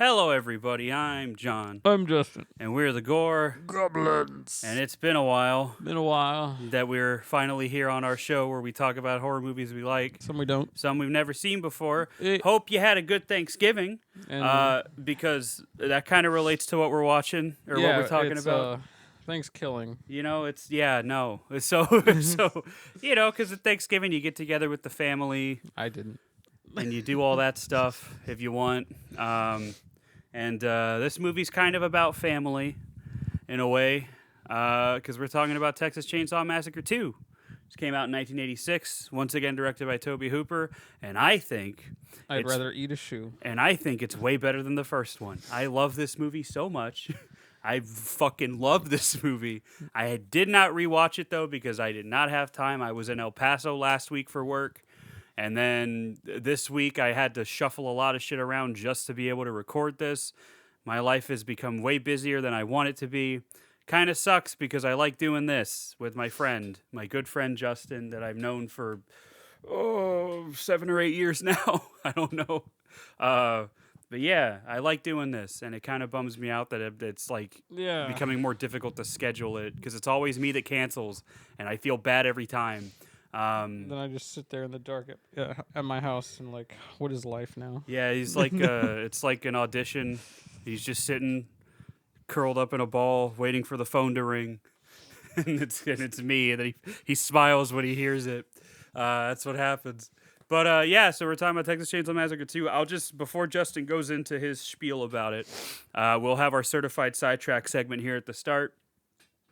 Hello, everybody. I'm John, I'm Justin. and we're the Gore Goblins. And it's been a while Been a while. that we're finally here on our show where we talk about horror movies we like, Some we don't. some we've never seen before. Eh. Hope you had a good Thanksgiving, And because that kind of relates to what we're watching or what we're talking about. Thanks killing. You know, it's so because at Thanksgiving you get together with the family. I didn't. And you do all that stuff if you want. And this movie's kind of about family in a way, because we're talking about Texas Chainsaw Massacre 2. This came out in 1986, once again directed by Tobe Hooper, and I'd rather eat a shoe. And I think it's way better than the first one. I love this movie so much. I fucking love this movie. I did not rewatch it, though, because I did not have time. I was in El Paso last week for work. And then this week, I had to shuffle a lot of shit around just to be able to record this. My life has become way busier than I want it to be. Kind of sucks because I like doing this with my good friend Justin, that I've known for 7 or 8 years now. I don't know. But yeah, I like doing this, and it kind of bums me out that it's becoming more difficult to schedule it because it's always me that cancels, and I feel bad every time. Then I just sit there in the dark at my house and what is life now? Yeah, he's like, it's like an audition. He's just sitting, curled up in a ball, waiting for the phone to ring, and it's me. And then he smiles when he hears it. That's what happens. But so we're talking about Texas Chainsaw Massacre 2. Before Justin goes into his spiel about it, we'll have our certified sidetrack segment here at the start.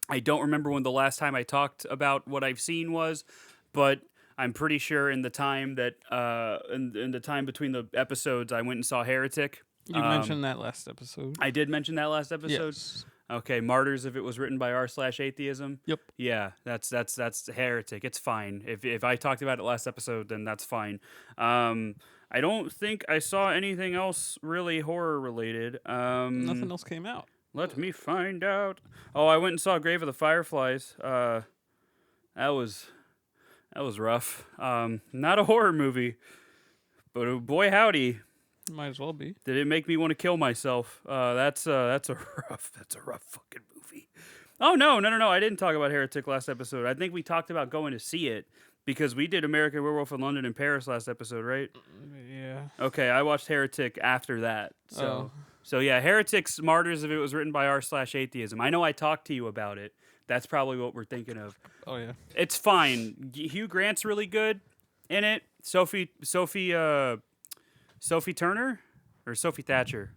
I don't remember when the last time I talked about what I've seen was. But I'm pretty sure in the time that in the time between the episodes, I went and saw Heretic. You mentioned that last episode. I did mention that last episode. Yes. Okay, Martyrs. If it was written by r/atheism. Yep. Yeah, that's Heretic. It's fine. If I talked about it last episode, then that's fine. I don't think I saw anything else really horror related. Nothing else came out. Let me find out. Oh, I went and saw Grave of the Fireflies. That was rough. Not a horror movie, but boy howdy, Might as well be. did it make me want to kill myself. That's a rough fucking movie. Oh no! I didn't talk about Heretic last episode. I think we talked about going to see it because we did American Werewolf in London and Paris last episode, right? Yeah. Okay, I watched Heretic after that. So yeah, Heretic's Martyrs if it was written by r/atheism. I know I talked to you about it. That's probably what we're thinking of. Oh yeah. It's fine. Hugh Grant's really good in it. Sophie Turner or Sophie Thatcher.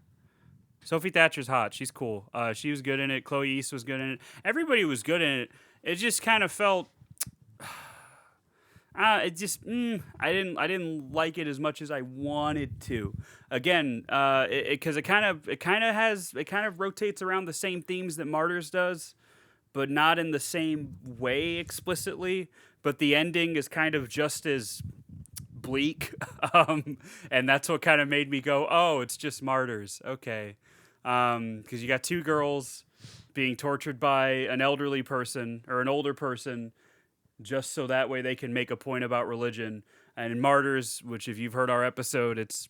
Sophie Thatcher's hot. She's cool. She was good in it. Chloe East was good in it. Everybody was good in it. It just kind of felt. I didn't like it as much as I wanted to. Again, because it kind of rotates around the same themes that Martyrs does, but not in the same way explicitly. But the ending is kind of just as bleak, and that's what kind of made me go, "Oh, it's just Martyrs." Okay, because you got two girls being tortured by an elderly person or an older person, just so that way they can make a point about religion. And in Martyrs, which if you've heard our episode, it's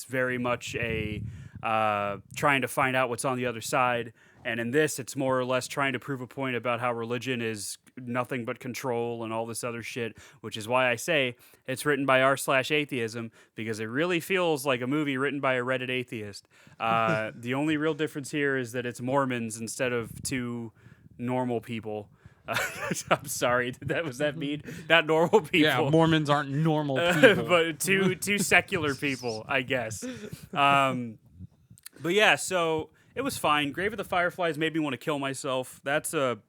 very much a trying to find out what's on the other side. And in this, it's more or less trying to prove a point about how religion is nothing but control and all this other shit, which is why I say it's written by r/atheism, because it really feels like a movie written by a Reddit atheist. The only real difference here is that it's Mormons instead of two normal people. I'm sorry, was that mean? Not normal people. Yeah, Mormons aren't normal people. But two secular people, I guess. But yeah, so it was fine. Grave of the Fireflies made me want to kill myself. That's a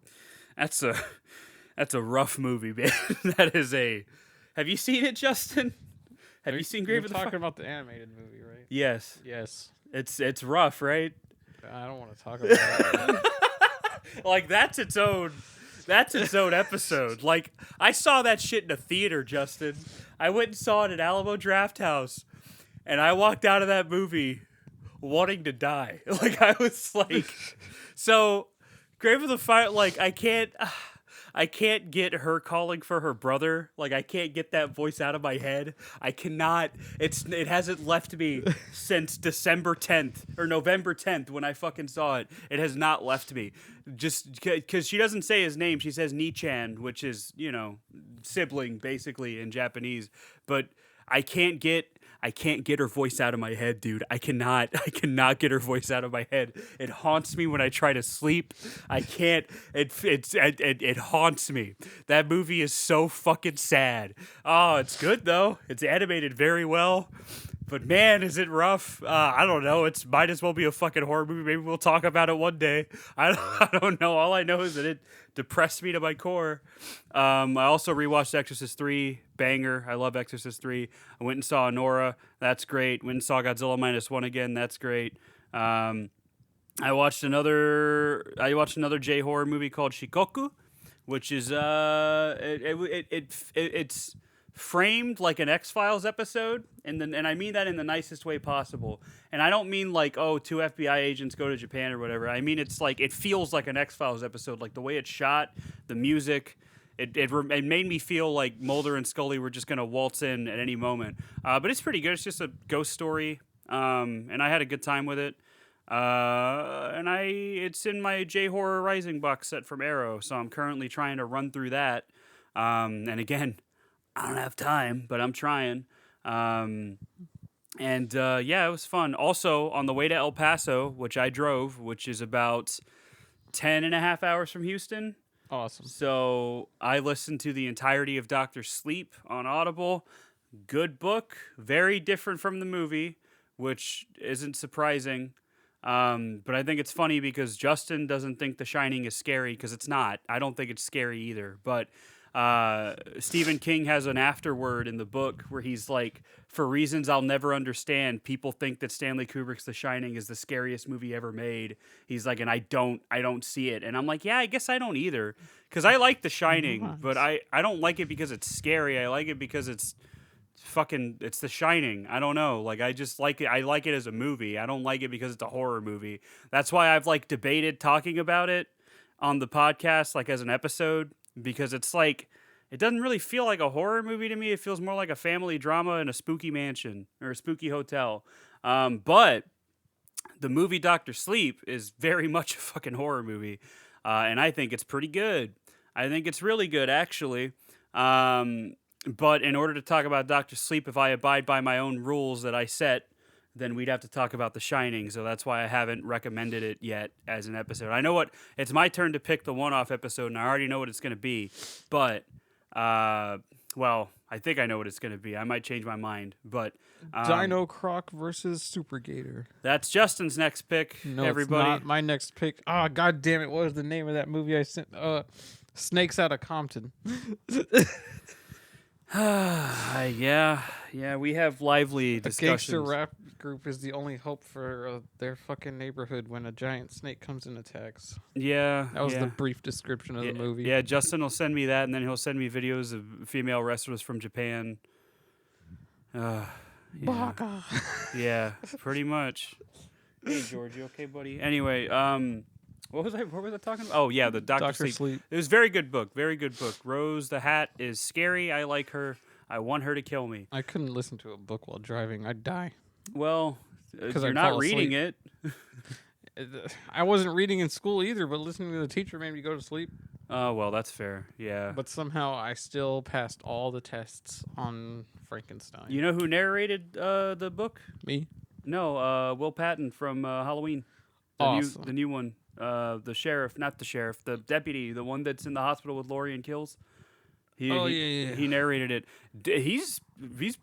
rough movie, man. That is a. Have you seen it, Justin? Have you seen Grave of the Fireflies? You're talking about the animated movie, right? Yes. Yes. It's rough, right? I don't want to talk about it. Like that's its own episode. Like I saw that shit in a theater, Justin. I went and saw it at Alamo Drafthouse, and I walked out of that movie wanting to die. Like I was like, so Grave of the Fire. Like I can't. I can't get her calling for her brother. Like, I can't get that voice out of my head. I cannot. It hasn't left me since December 10th or November 10th when I fucking saw it. It has not left me. Just because she doesn't say his name, she says Nichan, which is, sibling basically in Japanese. But I can't get her voice out of my head, dude. I cannot get her voice out of my head. It haunts me when I try to sleep. I can't. It haunts me. That movie is so fucking sad. Oh, it's good though. It's animated very well. But man, is it rough? I don't know. It might as well be a fucking horror movie. Maybe we'll talk about it one day. I don't know. All I know is that it depressed me to my core. I also rewatched Exorcist 3. Banger. I love Exorcist 3. I went and saw Nora. That's great. Went and saw Godzilla -1 again. That's great. I watched another J horror movie called Shikoku, which is it's framed like an X-Files episode, and I mean that in the nicest way possible. And I don't mean like, oh, 2 FBI agents go to Japan or whatever. I mean it's like it feels like an X-Files episode, like the way it's shot, the music. It made me feel like Mulder and Scully were just gonna waltz in at any moment. But it's pretty good. It's just a ghost story, and I had a good time with it. It's in my J Horror Rising box set from Arrow, so I'm currently trying to run through that. And again, I don't have time, but I'm trying. It was fun. Also, on the way to El Paso, which I drove, which is about 10 and a half hours from Houston. Awesome. So I listened to the entirety of Dr. Sleep on Audible. Good book. Very different from the movie, which isn't surprising. But I think it's funny because Justin doesn't think The Shining is scary because it's not. I don't think it's scary either. But Stephen King has an afterword in the book where he's like, for reasons I'll never understand, people think that Stanley Kubrick's The Shining is the scariest movie ever made. He's like, and I don't see it. And I'm like, yeah, I guess I don't either. Because I like The Shining, but I don't like it because it's scary. I like it because it's The Shining. I don't know. Like, I just like it. I like it as a movie. I don't like it because it's a horror movie. That's why I've like debated talking about it on the podcast, like as an episode. Because it's like, it doesn't really feel like a horror movie to me. It feels more like a family drama in a spooky mansion or a spooky hotel. But the movie Dr. Sleep is very much a fucking horror movie. And I think it's pretty good. I think it's really good, actually. But in order to talk about Dr. Sleep, if I abide by my own rules that I set, then we'd have to talk about The Shining. So that's why I haven't recommended it yet as an episode. I know it's my turn to pick the one-off episode, and I already know what it's going to be. But, I think I know what it's going to be. I might change my mind. But Dino Croc versus Super Gator. That's Justin's next pick, No, everybody. it's not my next pick. Oh, God damn it. What was the name of that movie I sent? Snakes Out of Compton. Yeah, we have lively discussions. A gangster rap group is the only hope for their fucking neighborhood when a giant snake comes and attacks. Yeah. That was the brief description of the movie. Yeah, Justin will send me that, and then he'll send me videos of female wrestlers from Japan. Baka. Yeah, pretty much. Hey, George, you okay, buddy? Anyway, what was I talking about? Oh, yeah, the Dr. Sleep. It was a very good book. Very good book. Rose the Hat is scary. I like her. I want her to kill me. I couldn't listen to a book while driving. I'd die. Well, you're not reading it. I wasn't reading in school either, but listening to the teacher made me go to sleep. Oh, well, that's fair. Yeah. But somehow I still passed all the tests on Frankenstein. You know who narrated the book? Me? No, Will Patton from Halloween. Awesome. The new one. The sheriff, not the sheriff, the deputy, the one that's in the hospital with Laurie and Kills. He narrated it. He's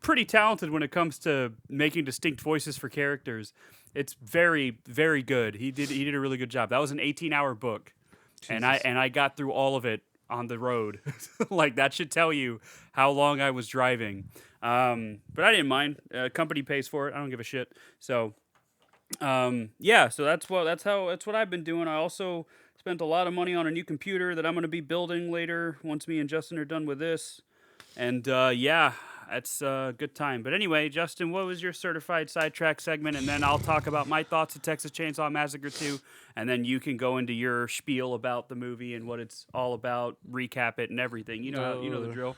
pretty talented when it comes to making distinct voices for characters. It's very, very good. He did a really good job. That was an 18-hour book. Jesus. And I got through all of it on the road. Like, that should tell you how long I was driving. But I didn't mind. Company pays for it. I don't give a shit. So so that's what I've been doing. I also spent a lot of money on a new computer that I'm going to be building later once me and Justin are done with this. And that's a good time. But anyway, Justin, what was your certified sidetrack segment? And then I'll talk about my thoughts of Texas Chainsaw Massacre 2, and then you can go into your spiel about the movie and what it's all about, recap it and everything. You know the drill.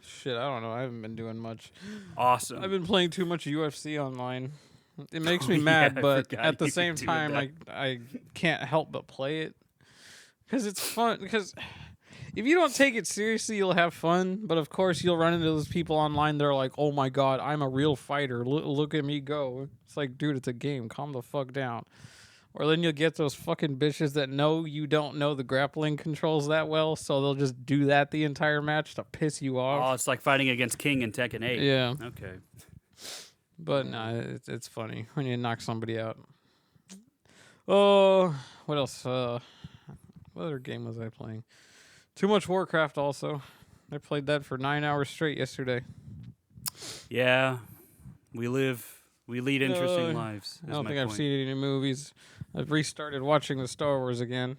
Shit, I don't know. I haven't been doing much. Awesome. I've been playing too much UFC online. It makes me yeah, mad, I but forgot at the you same were doing time, that. I can't help but play it because it's fun. Because if you don't take it seriously, you'll have fun. But of course, you'll run into those people online. They're like, "Oh my god, I'm a real fighter. Look at me go." It's like, dude, it's a game. Calm the fuck down. Or then you'll get those fucking bitches that know you don't know the grappling controls that well, so they'll just do that the entire match to piss you Oh, off. it's like fighting against King in Tekken 8. Yeah. Okay. But no, it's funny when you knock somebody out. Oh, what else? What other game was I playing? Too much Warcraft also. I played that for 9 hours straight yesterday. Yeah. We lead interesting lives. I don't think I've seen any movies. I've restarted watching the Star Wars again.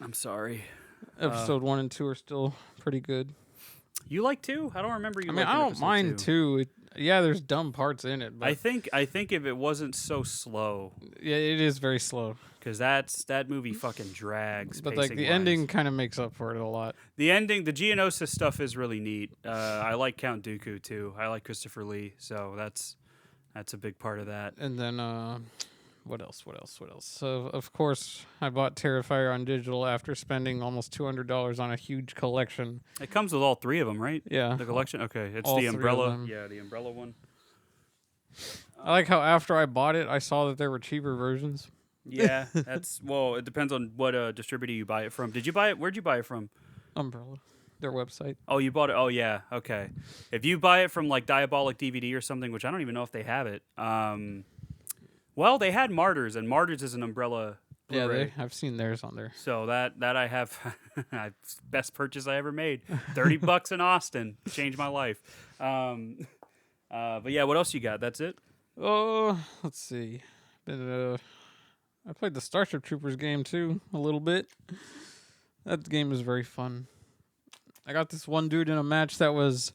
I'm sorry. Episode 1 and 2 are still pretty good. You like 2? I don't remember you. I mean, I don't mind 2. Yeah, there's dumb parts in it. But I think if it wasn't so slow, yeah, it is very slow. because that movie fucking drags. But like the pacing-wise. ending kind of makes up for it a lot. The ending, the Geonosis stuff is really neat. I like Count Dooku too. I like Christopher Lee, so that's a big part of that. And then what else? So of course I bought Terrifier on digital after spending almost $200 on a huge collection. It comes with all 3 of them, right? Yeah. The collection. Okay, it's All the 3 of umbrella. them. Yeah, the umbrella one. I like how after I bought it, I saw that there were cheaper versions. Yeah, that's it depends on what distributor you buy it from. Did you buy it? Where'd you buy it from? Umbrella, their website. Oh, you bought it. Oh, yeah. Okay. If you buy it from like Diabolic DVD or something, which I don't even know if they have it. Well, they had Martyrs, and Martyrs is an umbrella Blu-ray. Yeah, I've seen theirs on there. So that I have, best purchase I ever made. $30 in Austin, changed my life. But yeah, what else you got? That's it. Oh, let's see. I played the Starship Troopers game too a little bit. That game is very fun. I got this one dude in a match that was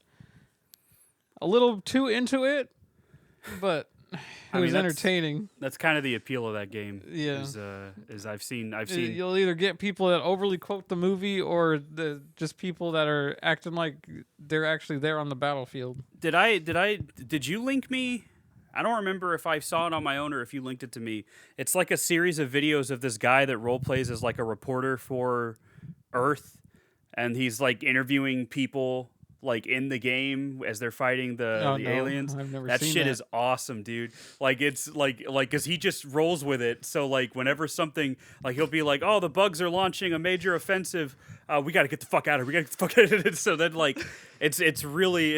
a little too into it, but it was entertaining. That's kind of the appeal of that game. Yeah, is I've seen. You'll either get people that overly quote the movie, or just people that are acting like they're actually there on the battlefield. Did you link me? I don't remember if I saw it on my own or if you linked it to me. It's like a series of videos of this guy that role plays as like a reporter for Earth, and he's like interviewing people like in the game as they're fighting the aliens. I've never that seen shit that. is awesome, dude. Like it's like because he just rolls with it. So like whenever something like he'll be like, oh, the bugs are launching a major offensive. We got to get the fuck out of here. We got to get the fuck out of it. So then like it's really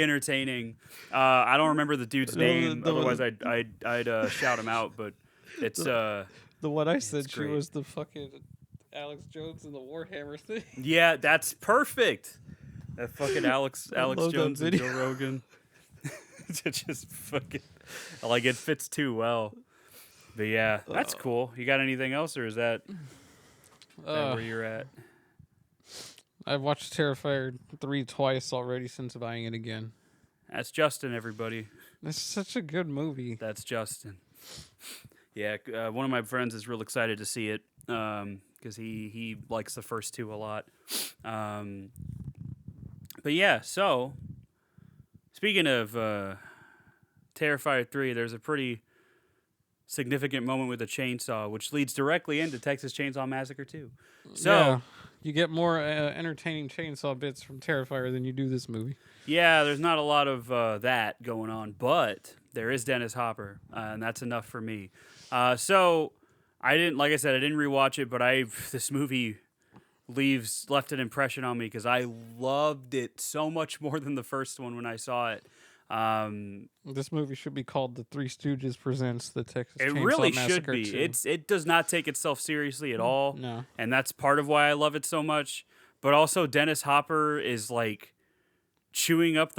entertaining. I don't remember the dude's name. Otherwise I'd shout him out. But it's The one I sent you great. was the fucking Alex Jones and the Warhammer thing. yeah, that's perfect. That fucking Alex love that Jones and video. Joe Rogan. It's just fucking like it fits too well. But yeah, that's cool. You got anything else, or is that where you're at? I've watched Terrifier 3 twice already since buying it again. That's Justin, everybody. It's such a good movie. That's Justin. Yeah, one of my friends is real excited to see it because he likes the first 2 a lot. But yeah, so speaking of Terrifier 3, there's a pretty significant moment with the chainsaw, which leads directly into Texas Chainsaw Massacre 2. So Yeah, you get more entertaining chainsaw bits from Terrifier than you do this movie. yeah, there's not a lot of that going on, but there is Dennis Hopper, and that's enough for me. So I didn't rewatch it, but this movie left an impression on me because I loved it so much more than the first one when I saw it. This movie should be called The Three Stooges Presents the Texas It Chainsaw really Massacre should be. 2. It does not take itself seriously at all. No. And that's part of why I love it so much. But also Dennis Hopper is like chewing up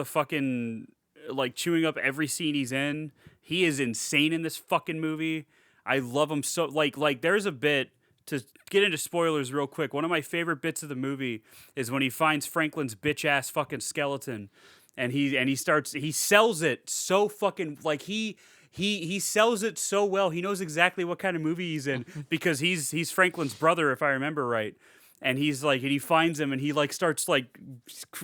chewing up every scene he's in. He is insane in this fucking movie. I love him so like there's a bit to get into spoilers real quick. One of my favorite bits of the movie is when he finds Franklin's bitch ass fucking skeleton. and he sells it so fucking like he sells it so well. He knows exactly what kind of movie he's in because he's Franklin's brother, if I remember right. And he's like, and he finds him, and he like starts like,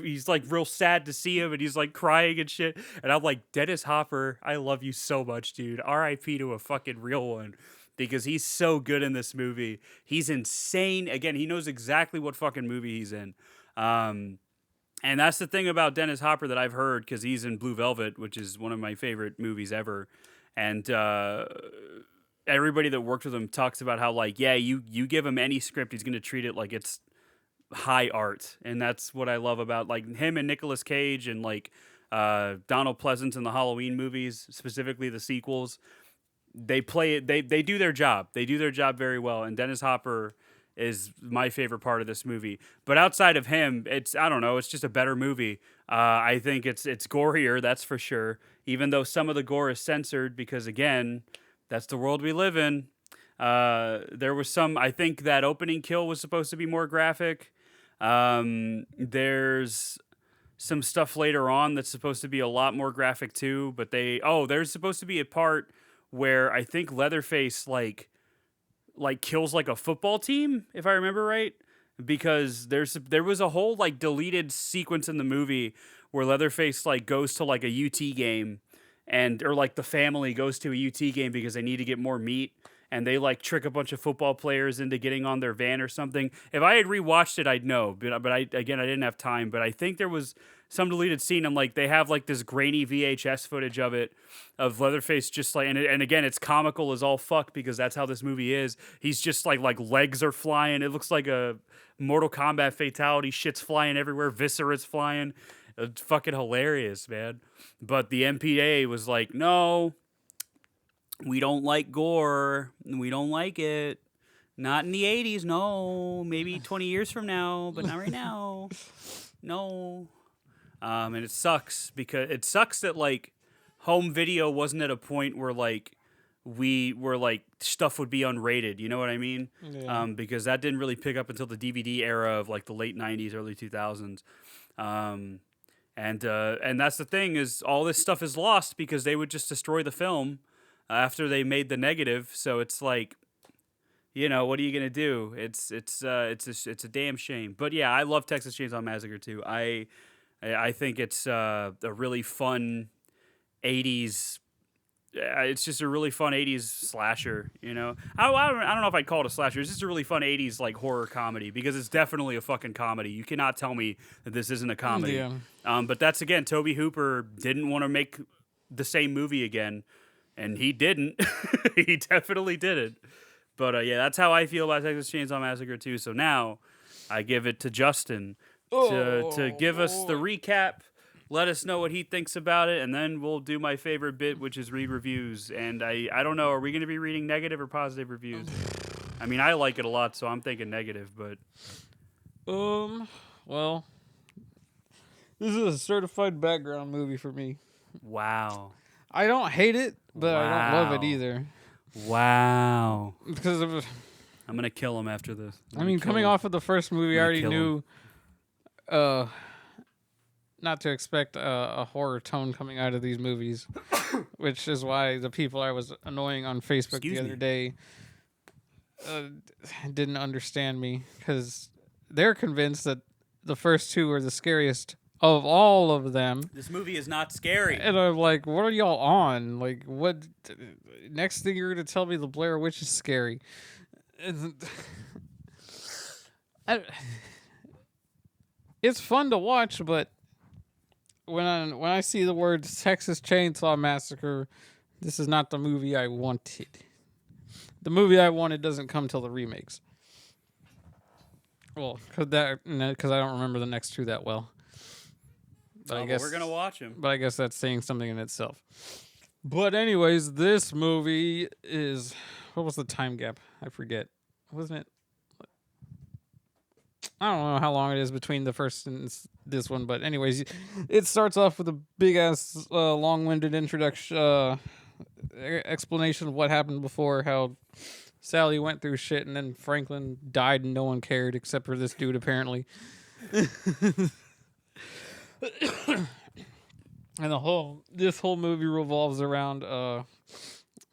he's like real sad to see him, and he's like crying and shit. And I'm like, Dennis Hopper, I love you so much, dude. R.I.P. to a fucking real one, because he's so good in this movie. He's insane. Again, he knows exactly what fucking movie he's in. And that's the thing about Dennis Hopper that I've heard, because he's in Blue Velvet, which is one of my favorite movies ever. And everybody that worked with him talks about how, like, yeah, you give him any script, he's going to treat it like it's high art. And that's what I love about, like, him and Nicolas Cage and, like, Donald Pleasance in the Halloween movies, specifically the sequels. They play it, they do their job. They do their job very well. And Dennis Hopper is my favorite part of this movie. But outside of him, I don't know, it's just a better movie. I think it's gorier, that's for sure. Even though some of the gore is censored, because again, that's the world we live in. There was I think that opening kill was supposed to be more graphic. There's some stuff later on that's supposed to be a lot more graphic too, but there's supposed to be a part where I think Leatherface like kills like a football team, if I remember right, because there was a whole like deleted sequence in the movie where Leatherface like goes to like a UT game, or like the family goes to a UT game because they need to get more meat, and they like trick a bunch of football players into getting on their van or something. If I had rewatched it, I'd know, but I didn't have time. But I think there was some deleted scene, and like they have like this grainy VHS footage of it, of Leatherface just like, and again, it's comical as all fuck because that's how this movie is. He's just like legs are flying. It looks like a Mortal Kombat fatality. Shit's flying everywhere. Viscera's flying. It's fucking hilarious, man. But the MPA was like, no, we don't like gore. We don't like it. Not in the 80s, no. Maybe 20 years from now, but not right now. No. And it sucks that like home video wasn't at a point where like stuff would be unrated. You know what I mean? Yeah. Because that didn't really pick up until the DVD era of like the late 90s, early 2000s. And that's the thing, is all this stuff is lost because they would just destroy the film after they made the negative. So it's like, you know, what are you gonna do? It's a damn shame. But yeah, I love Texas Chainsaw Massacre too. I think it's a really fun 80s. It's just a really fun 80s slasher, you know? I don't know if I'd call it a slasher. It's just a really fun 80s, like, horror comedy, because it's definitely a fucking comedy. You cannot tell me that this isn't a comedy. Yeah. But that's, again, Tobe Hooper didn't want to make the same movie again, and he didn't. He definitely didn't. But, yeah, that's how I feel about Texas Chainsaw Massacre, too. So now I give it to Justin to give us the recap. Let us know what he thinks about it, and then we'll do my favorite bit, which is read reviews. And I don't know, are we going to be reading negative or positive reviews? I mean, I like it a lot, so I'm thinking negative, but... Well, this is a certified background movie for me. Wow. I don't hate it, but I don't love it either. Wow. Because of... I'm going to kill him after this. I mean, coming off of the first movie, I already knew... not to expect a horror tone coming out of these movies, which is why the people I was annoying on Facebook the other day didn't understand me, because they're convinced that the first two are the scariest of all of them. This movie is not scary. And I'm like, what are y'all on? Like, what? Next thing you're going to tell me the Blair Witch is scary. It's fun to watch, but when I see the words Texas Chainsaw Massacre, this is not the movie I wanted. The movie I wanted doesn't come till the remakes. Well, because I don't remember the next two that well. But I guess we're gonna watch them. But I guess that's saying something in itself. But anyways, this movie is, what was the time gap? I forget. Wasn't it? I don't know how long it is between the first and this one, but anyways, it starts off with a big ass, long-winded introduction, explanation of what happened before, how Sally went through shit, and then Franklin died and no one cared except for this dude apparently. And this whole movie revolves around a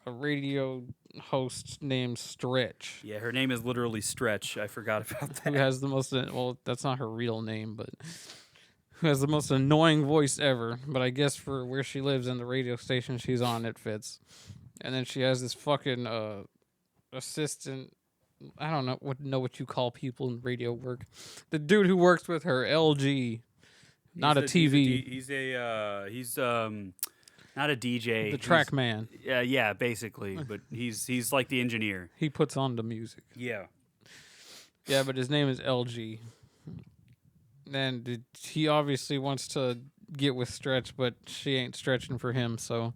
radio host named Stretch, Yeah, her name is literally Stretch. I forgot about who that. has the most, well, that's not her real name, but who has the most annoying voice ever. But I guess for where she lives and the radio station she's on, it fits. And then she has this fucking assistant. I don't know what you call people in radio work. The dude who works with her, LG, not a TV. He's not a DJ. The track man. Yeah, basically. But he's like the engineer. He puts on the music. Yeah. Yeah, but his name is LG. And he obviously wants to get with Stretch, but she ain't stretching for him, so.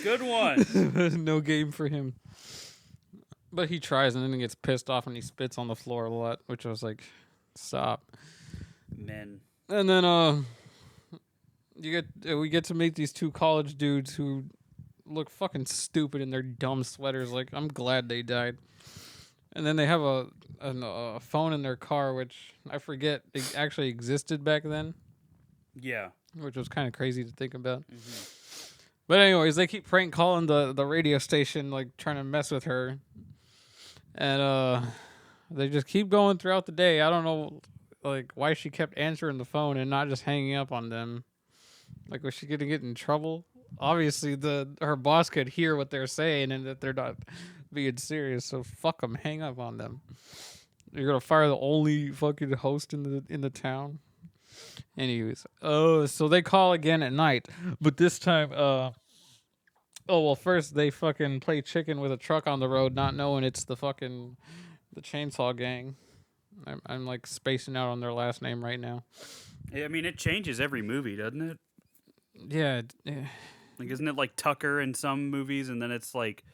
Good one. No game for him. But he tries and then he gets pissed off and he spits on the floor a lot, which I was like, stop. Men. And then we get to meet these two college dudes who look fucking stupid in their dumb sweaters. Like, I'm glad they died. And then they have a phone in their car, which I forget it actually existed back then. Yeah. Which was kind of crazy to think about. Mm-hmm. But anyways, they keep prank calling the radio station, like trying to mess with her. And they just keep going throughout the day. I don't know like why she kept answering the phone and not just hanging up on them. Like, was she gonna get in trouble? Obviously, her boss could hear what they're saying and that they're not being serious. So fuck them, hang up on them. You're gonna fire the only fucking host in the town. Anyways, so they call again at night, but this time, first they fucking play chicken with a truck on the road, not knowing it's the chainsaw gang. I'm like spacing out on their last name right now. Yeah, I mean, it changes every movie, doesn't it? Yeah. Like, isn't it like Tucker in some movies, and then it's like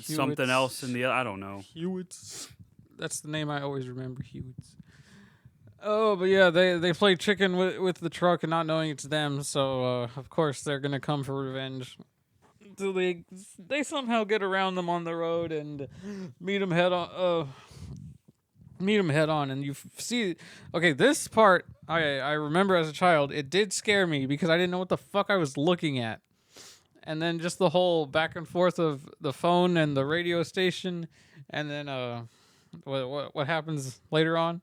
something else in the other? I don't know. Hewitts. That's the name I always remember, Hewitts. Oh, but yeah, they play chicken with the truck and not knowing it's them, so of course they're gonna come for revenge. So they somehow get around them on the road and meet them head on. And you see, okay, this part I remember as a child, it did scare me because I didn't know what the fuck I was looking at. And then just the whole back and forth of the phone and the radio station, and then what happens later on.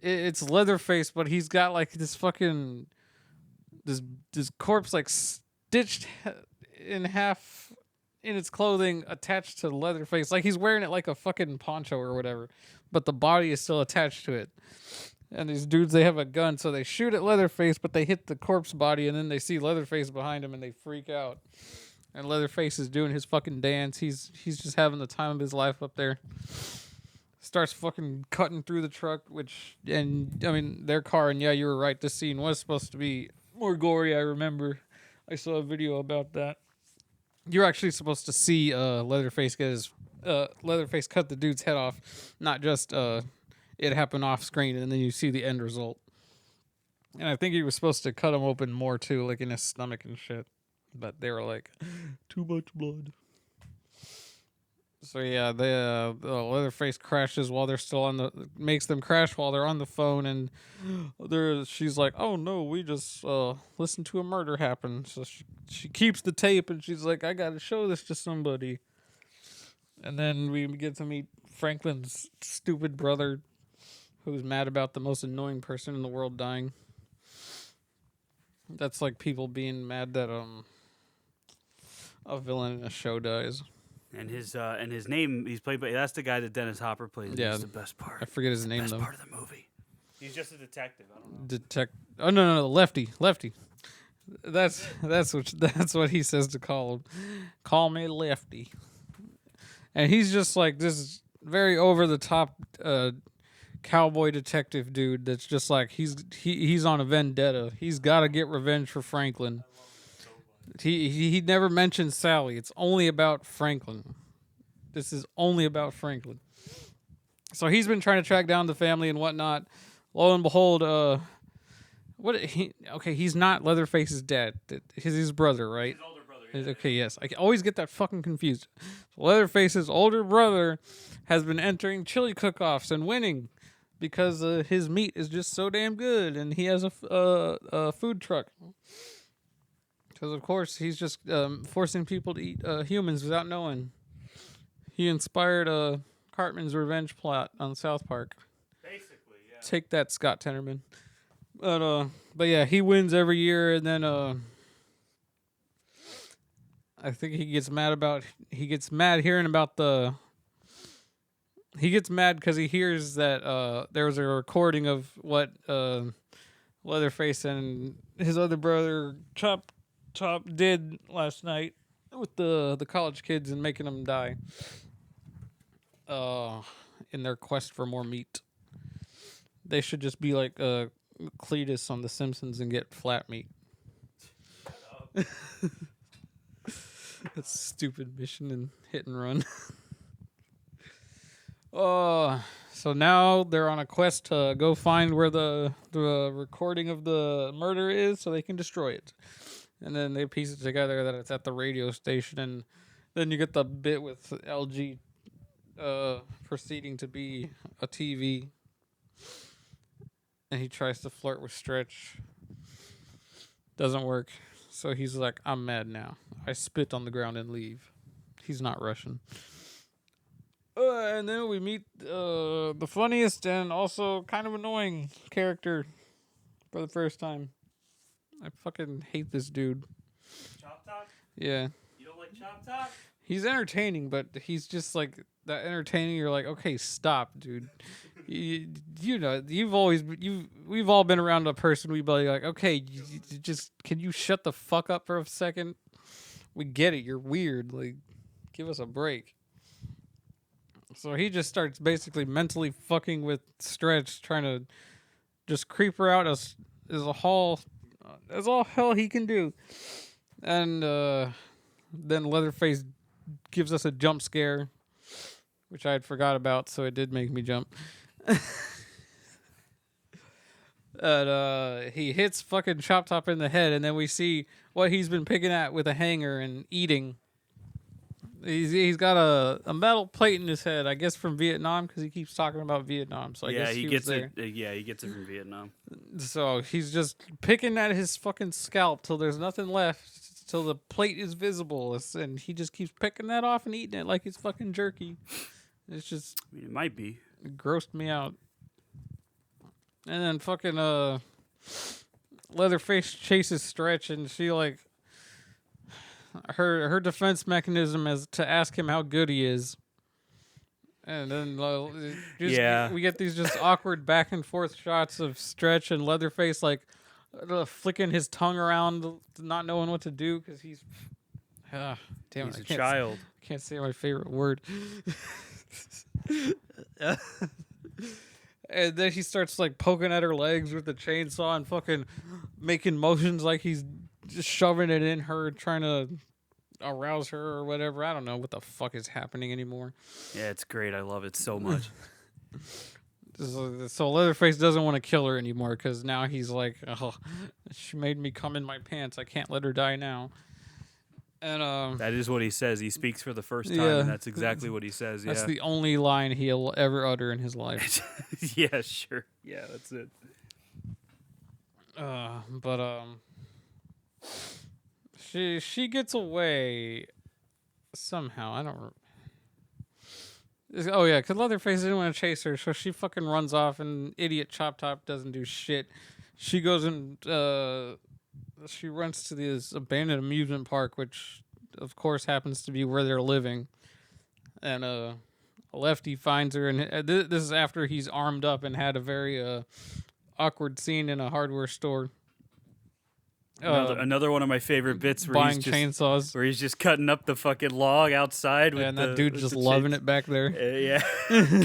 It's Leatherface, but he's got like this fucking this corpse like stitched in half in its clothing attached to Leatherface. Like he's wearing it like a fucking poncho or whatever, but the body is still attached to it. And these dudes, they have a gun, so they shoot at Leatherface, but they hit the corpse body, and then they see Leatherface behind him, and they freak out. And Leatherface is doing his fucking dance. He's just having the time of his life up there. Starts fucking cutting through the truck, their car, and yeah, you were right, this scene was supposed to be more gory, I remember. I saw a video about that. You're actually supposed to see Leatherface Leatherface cut the dude's head off, not just it happen off screen, and then you see the end result. And I think he was supposed to cut him open more too, like in his stomach and shit. But they were like, too much blood. So yeah, the Leatherface crashes while they're still makes them crash while they're on the phone, and she's like, oh no, we just listened to a murder happen. So she keeps the tape, and she's like, I gotta show this to somebody. And then we get to meet Franklin's stupid brother, who's mad about the most annoying person in the world dying. That's like people being mad that a villain in a show dies. And his name, he's played by, that's the guy that Dennis Hopper plays. Yeah, That's the best part. I forget his name best though. Part of the movie. He's just a detective. I don't know. Oh no, Lefty. That's what he says to call him. Call me Lefty. And he's just like this very over the top cowboy detective dude that's just like he's on a vendetta. He's got to get revenge for Franklin. He never mentions Sally. It's only about Franklin. This is only about Franklin. So he's been trying to track down the family and whatnot. Lo and behold, he's not Leatherface's dad. He's his brother, right? His older brother. Yeah. Okay, yes. I always get that fucking confused. So Leatherface's older brother has been entering chili cook-offs and winning. because his meat is just so damn good, and he has a food truck. Because of course he's just forcing people to eat humans without knowing. He inspired Cartman's revenge plot on South Park. Basically, yeah. Take that, Scott Tenorman. But yeah, he wins every year, and then I think he gets mad hearing about the. He gets mad because he hears that there was a recording of what Leatherface and his other brother Chop did last night with the college kids and making them die. In their quest for more meat. They should just be like Cletus on The Simpsons and get flat meat. That's a stupid mission and hit and run. So now they're on a quest to go find where the recording of the murder is so they can destroy it. And then they piece it together that it's at the radio station, and then you get the bit with LG proceeding to be a TV, and he tries to flirt with Stretch. Doesn't work, so he's like, I'm mad now. I spit on the ground and leave. He's not Russian. And then we meet the funniest and also kind of annoying character for the first time. I fucking hate this dude. Chop Top? Yeah. You don't like Chop Top? He's entertaining, but he's just like that entertaining. You're like, okay, stop, dude. You know, we've all been around a person. We'd be like, okay, just can you shut the fuck up for a second? We get it. You're weird. Like, give us a break. So he just starts basically mentally fucking with Stretch, trying to just creep her out as all hell he can do. And then Leatherface gives us a jump scare, which I had forgot about, so it did make me jump. And he hits fucking Chop Top in the head, and then we see what he's been picking at with a hanger and eating. He's got a metal plate in his head, I guess from Vietnam, because he keeps talking about Vietnam. So I guess he gets it. He gets it from Vietnam. So he's just picking at his fucking scalp till there's nothing left, till the plate is visible, and he just keeps picking that off and eating it like it's fucking jerky. It's just, I mean, it might be. It grossed me out. And then fucking Leatherface chases Stretch, and she like. Her defense mechanism is to ask him how good he is, and then we get these just awkward back and forth shots of Stretch and Leatherface like flicking his tongue around, not knowing what to do because he's damn it, he's a child. I can't say my favorite word. And then he starts like poking at her legs with the chainsaw and fucking making motions like he's just shoving it in her, trying to arouse her or whatever. I don't know what the fuck is happening anymore. Yeah, it's great. I love it so much. So Leatherface doesn't want to kill her anymore because now he's like, oh, she made me come in my pants. I can't let her die now. And that is what he says. He speaks for the first time, and that's exactly what he says. Yeah, that's the only line he'll ever utter in his life. Yeah, sure. Yeah, that's it. She gets away somehow. I don't. Oh yeah, because Leatherface didn't want to chase her, so she fucking runs off, and idiot Chop Top doesn't do shit. She goes and she runs to this abandoned amusement park, which of course happens to be where they're living. And Lefty finds her, and this is after he's armed up and had a very awkward scene in a hardware store. Another one of my favorite bits where buying chainsaws, where he's just cutting up the fucking log outside. And that dude's just loving it back there. Yeah,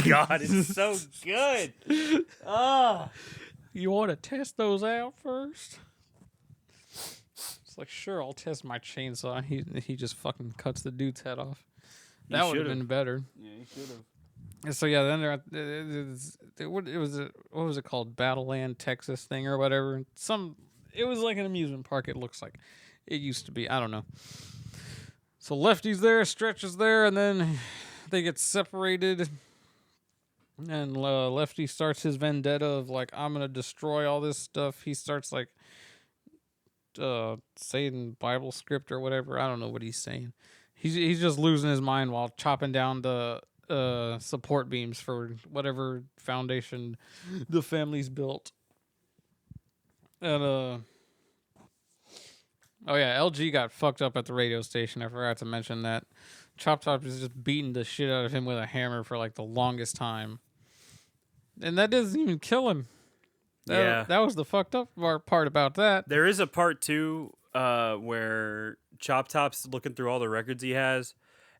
God, it's so good. You want to test those out first? It's like, sure, I'll test my chainsaw. He just fucking cuts the dude's head off. That would have been better. Yeah, he should have. So yeah, then they're at what was it called? Battleland, Texas thing or whatever. It was like an amusement park. It looks like it used to be. I don't know. So Lefty's there, Stretch is there, and then they get separated. And Lefty starts his vendetta of like, I'm gonna destroy all this stuff. He starts like saying Bible script or whatever. I don't know what he's saying. He's just losing his mind while chopping down the support beams for whatever foundation the family's built. And oh yeah, LG got fucked up at the radio station. I forgot to mention that. Chop Top is just beating the shit out of him with a hammer for like the longest time. And that doesn't even kill him. That was the fucked up part about that. There is a part too where Chop Top's looking through all the records he has,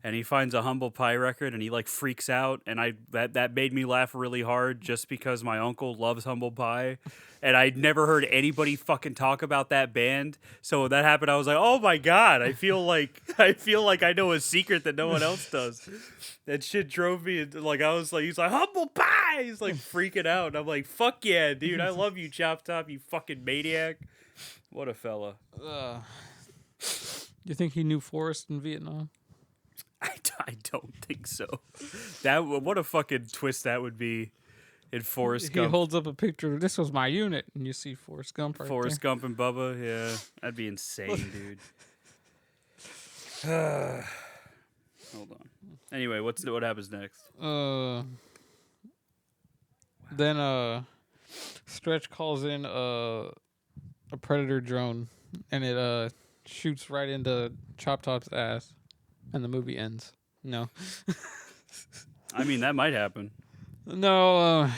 and he finds a Humble Pie record, and he like freaks out, and that made me laugh really hard just because my uncle loves Humble Pie, and I'd never heard anybody fucking talk about that band. So when that happened, I was like, oh my god, I feel like I know a secret that no one else does. That shit drove me into, like, I was like, he's like, Humble Pie! He's like freaking out. And I'm like, fuck yeah, dude, I love you, Chop Top, you fucking maniac. What a fella. You think he knew Forrest in Vietnam? I don't think so. What a fucking twist that would be in Forrest Gump. He holds up a picture. This was my unit, and you see Forrest Gump right Forrest there. Gump and Bubba, yeah. That'd be insane, dude. Hold on. Anyway, what happens next? Then Stretch calls in a Predator drone, and it shoots right into Chop Top's ass, and the movie ends. No. I mean, that might happen. No.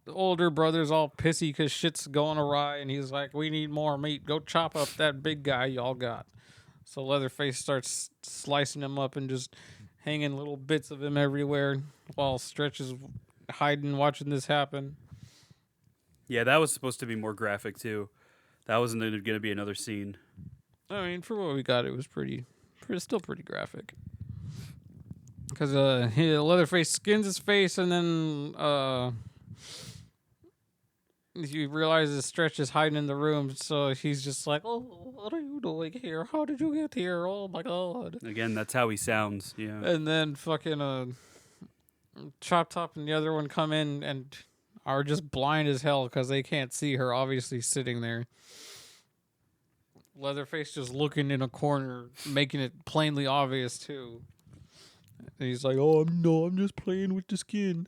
The older brother's all pissy because shit's going awry, and he's like, we need more meat. Go chop up that big guy y'all got. So Leatherface starts slicing him up and just hanging little bits of him everywhere while Stretch is hiding, watching this happen. Yeah, that was supposed to be more graphic, too. That wasn't going to be another scene. I mean, for what we got, it was still pretty graphic. Because Leatherface skins his face, and then he realizes Stretch is hiding in the room, so he's just like, oh, what are you doing here? How did you get here? Oh, my God. Again, that's how he sounds, yeah. And then fucking Chop Top and the other one come in and are just blind as hell because they can't see her obviously sitting there. Leatherface just looking in a corner, making it plainly obvious, too. And he's like, oh, I'm just playing with the skin.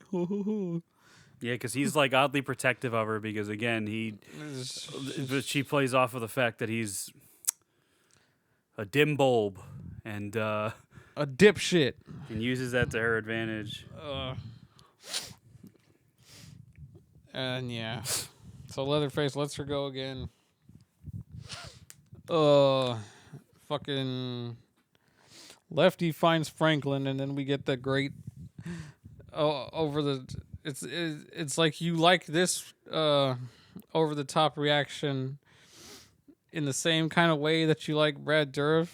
Yeah, because he's like oddly protective of her because, again, she plays off of the fact that he's a dim bulb and a dipshit, and uses that to her advantage. And yeah, so Leatherface lets her go again. Fucking Lefty finds Franklin, and then we get the great over the. It's like you like this over the top reaction in the same kind of way that you like Brad Dourif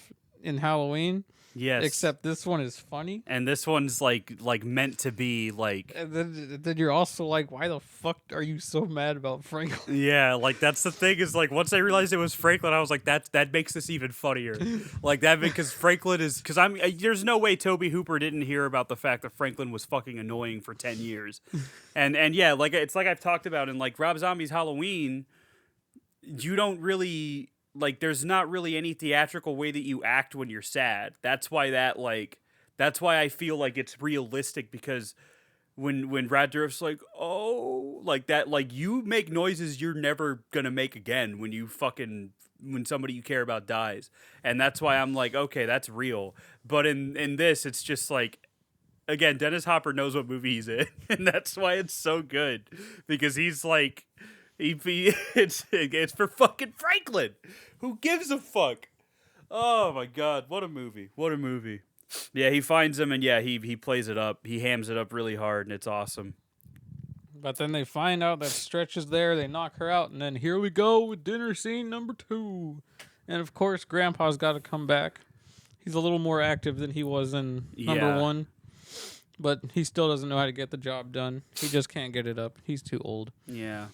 in Halloween. Yes. Except this one is funny. And this one's like meant to be like. And then you're also like, why the fuck are you so mad about Franklin? Yeah, like that's the thing is like once I realized it was Franklin, I was like that makes this even funnier. Like that because Franklin is because there's no way Toby Hooper didn't hear about the fact that Franklin was fucking annoying for 10 years. And yeah, like it's like I've talked about in like Rob Zombie's Halloween, you don't really like there's not really any theatrical way that you act when you're sad. That's why I feel like it's realistic because when Brad Dourif's like, oh, like that, like you make noises you're never gonna make again when somebody you care about dies. And that's why I'm like, okay, that's real. But in this, it's just like, again, Dennis Hopper knows what movie he's in, and that's why it's so good because he's like. It's for fucking Franklin. Who gives a fuck? Oh my god, what a movie! What a movie! Yeah, he finds him and yeah, he plays it up. He hams it up really hard and it's awesome. But then they find out that Stretch is there. They knock her out, and then here we go with dinner scene number 2. And of course, Grandpa's got to come back. He's a little more active than he was in number 1, but he still doesn't know how to get the job done. He just can't get it up. He's too old. Yeah.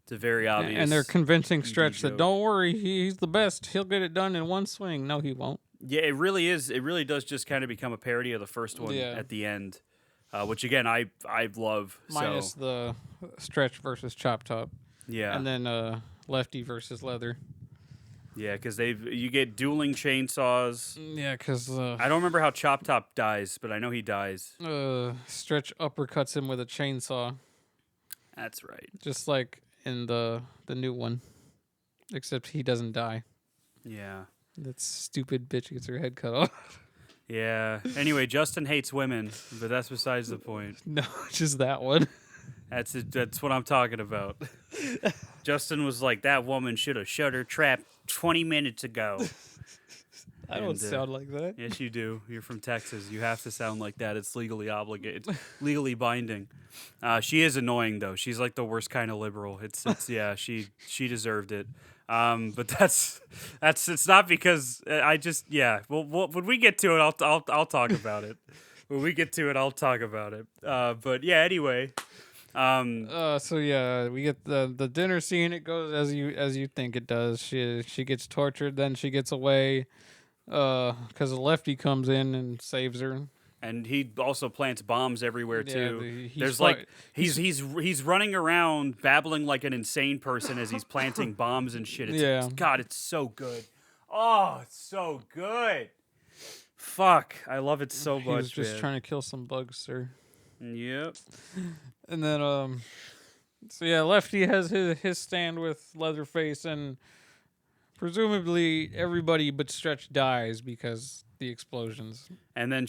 It's a very obvious. And they're convincing Stretch that don't worry, he's the best. He'll get it done in one swing. No, he won't. Yeah, it really is. It really does just kind of become a parody of the first one Yeah. at the end, which again I love. Minus So the Stretch versus Chop Top, yeah, and then Lefty versus Leather. yeah, because you get dueling chainsaws. Yeah, because I don't remember how Chop Top dies, but I know he dies. Stretch uppercuts him with a chainsaw, That's right. just like in the new one, except he doesn't die. Yeah. That stupid bitch gets her head cut off. Yeah. Anyway, Justin hates women, but that's besides the point. No, just that one. That's it. That's what I'm talking about. Justin was like, that woman should have shut her trap 20 minutes ago. I don't sound like that. Yes, you do. You're from Texas. You have to sound like that. It's legally obligated. It's legally binding. She is annoying though. She's like the worst kind of liberal. It's yeah. She deserved it. But that's it's not because I just yeah. Well, when we get to it, I'll talk about it. When we get to it, I'll talk about it. But yeah. Anyway. So yeah, we get the dinner scene. It goes as you think it does. She gets tortured, then she gets away, because the Lefty comes in and saves her. And he also plants bombs everywhere too. He's There's like he's running around babbling like an insane person as he's planting bombs and shit. God, it's so good. Oh, it's so good. Fuck, I love it so much. He was just trying to kill some bugs, sir. Yep. And then so yeah, Lefty has his stand with Leatherface, and presumably everybody but Stretch dies because the explosions. And then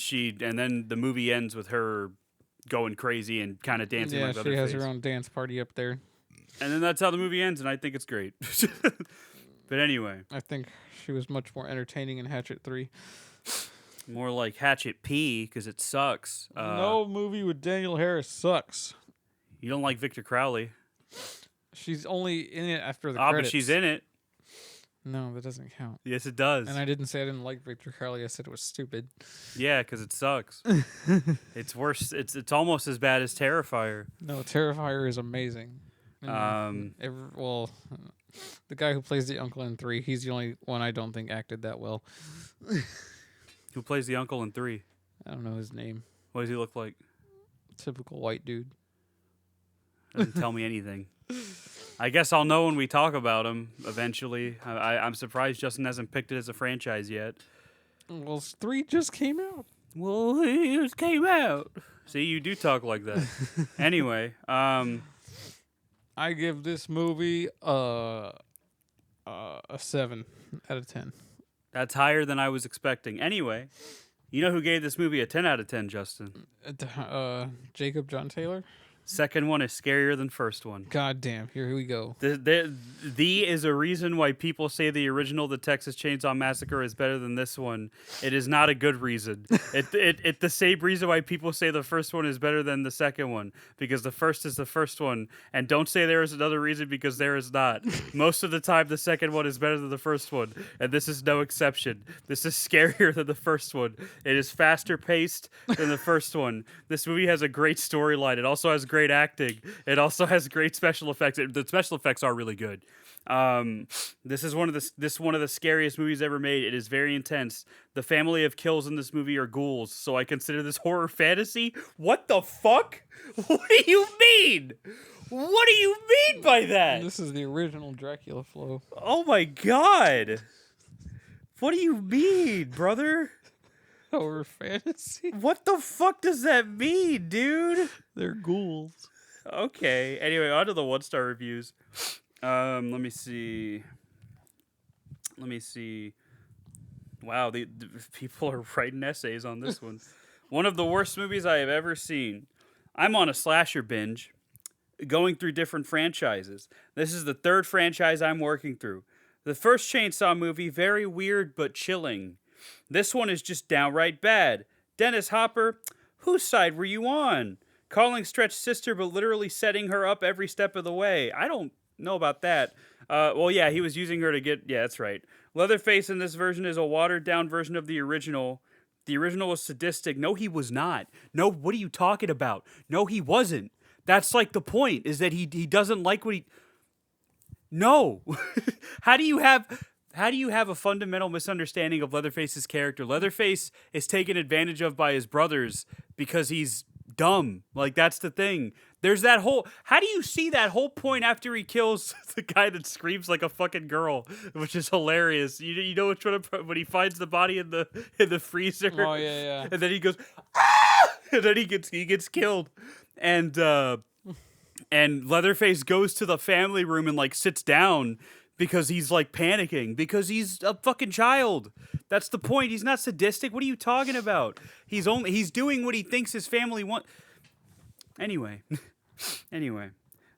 the movie ends with her going crazy and kind of dancing like Leatherface. Yeah, she has her own dance party up there. And then that's how the movie ends, and I think it's great. But anyway, I think she was much more entertaining in Hatchet 3. More like Hatchet P because it sucks. No movie with Danielle Harris sucks. You don't like Victor Crowley. She's only in it after the credits. credits. But she's in it. No, that doesn't count. Yes, it does. And I didn't say I didn't like Victor Crowley. I said it was stupid. Yeah, because it sucks. It's worse. It's almost as bad as Terrifier. No, Terrifier is amazing. The guy who plays the uncle in 3, he's the only one I don't think acted that well. Who plays the uncle in 3? I don't know his name. What does he look like? Typical white dude. Doesn't tell me anything. I guess I'll know when we talk about him eventually. I'm surprised Justin hasn't picked it as a franchise yet. Well, 3 just came out. Well, it just came out. See, you do talk like that. Anyway, I give this movie a 7 out of 10. That's higher than I was expecting. Anyway, you know who gave this movie a 10 out of 10, Justin? Jacob John Taylor. Second one is scarier than first one. God damn, here we go. The is a reason why people say the original The Texas Chainsaw Massacre is better than this one. It is not a good reason. It's the same reason why people say the first one is better than the second one, because the first is the first one. And don't say there is another reason, because there is not. Most of the time, the second one is better than the first one, and this is no exception. This is scarier than the first one. It is faster paced than the first one. This movie has a great storyline. It also has great acting. It also has great special effects. The special effects are really good. This is one of the scariest movies ever made. It is very intense. The family of kills in this movie are ghouls, so I consider this horror fantasy. What the fuck? What do you mean? What do you mean by that? This is the original Dracula flow. Oh my god. What do you mean, brother? Horror fantasy? What the fuck does that mean, dude? They're ghouls. Okay. Anyway, on to the 1-star reviews. Let me see. Wow, the people are writing essays on this one. One of the worst movies I have ever seen. I'm on a slasher binge, going through different franchises. This is the 3rd franchise I'm working through. The first Chainsaw movie, very weird but chilling. This one is just downright bad. Dennis Hopper, whose side were you on? Calling Stretch sister but literally setting her up every step of the way. I don't know about that. Well, yeah, he was using her to get... Yeah, that's right. Leatherface in this version is a watered-down version of the original. The original was sadistic. No, he was not. No, what are you talking about? No, he wasn't. That's like the point, is that he doesn't like what he... No. How do you have how do you have a fundamental misunderstanding of Leatherface's character? Leatherface is taken advantage of by his brothers because he's dumb. Like, that's the thing. There's that whole... How do you see that whole point after he kills the guy that screams like a fucking girl, which is hilarious. You know which one? When he finds the body in the freezer. Oh yeah. And then he goes, ah! And then he gets killed. And Leatherface goes to the family room and like sits down because he's like panicking because he's a fucking child. That's the point. He's not sadistic. What are you talking about? He's doing what he thinks his family want. Anyway,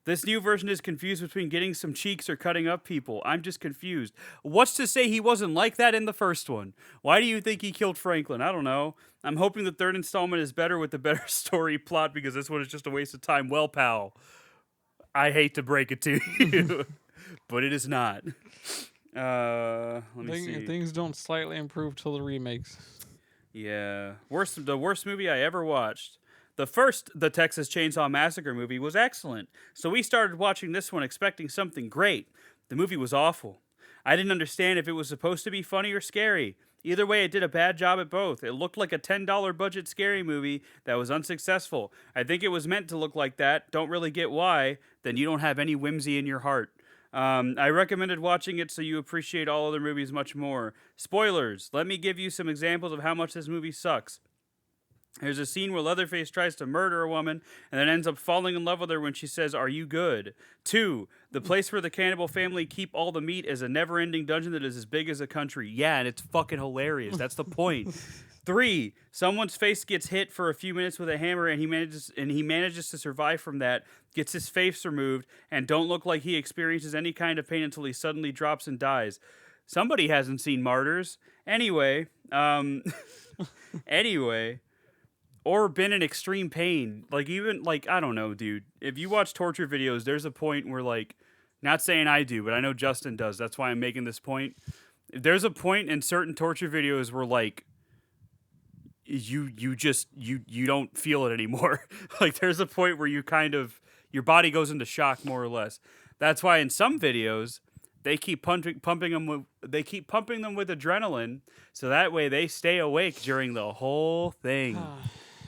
this new version is confused between getting some cheeks or cutting up people. I'm just confused. What's to say he wasn't like that in the first one? Why do you think he killed Franklin? I don't know. I'm hoping the third installment is better with a better story plot because this one is just a waste of time. Well, pal, I hate to break it to you, but it is not. Let me see. Things don't slightly improve till the remakes. Yeah. The worst movie I ever watched. The Texas Chainsaw Massacre movie was excellent, so we started watching this one expecting something great. The movie was awful. I didn't understand if it was supposed to be funny or scary. Either way, it did a bad job at both. It looked like a $10 budget scary movie that was unsuccessful. I think it was meant to look like that. Don't really get why. Then you don't have any whimsy in your heart. I recommended watching it so you appreciate all other movies much more. Spoilers. Let me give you some examples of how much this movie sucks. There's a scene where Leatherface tries to murder a woman and then ends up falling in love with her when she says, "Are you good?" 2. The place where the cannibal family keep all the meat is a never-ending dungeon that is as big as a country. Yeah, and it's fucking hilarious. That's the point. 3. Someone's face gets hit for a few minutes with a hammer and he manages to survive from that, gets his face removed, and don't look like he experiences any kind of pain until he suddenly drops and dies. Somebody hasn't seen Martyrs. Anyway, or been in extreme pain. Like, even, like, I don't know, dude. If you watch torture videos, there's a point where, like, not saying I do, but I know Justin does. That's why I'm making this point. There's a point in certain torture videos where, like, you don't feel it anymore. Like, there's a point where you kind of, your body goes into shock, more or less. That's why in some videos, they keep pumping them with adrenaline, so that way they stay awake during the whole thing.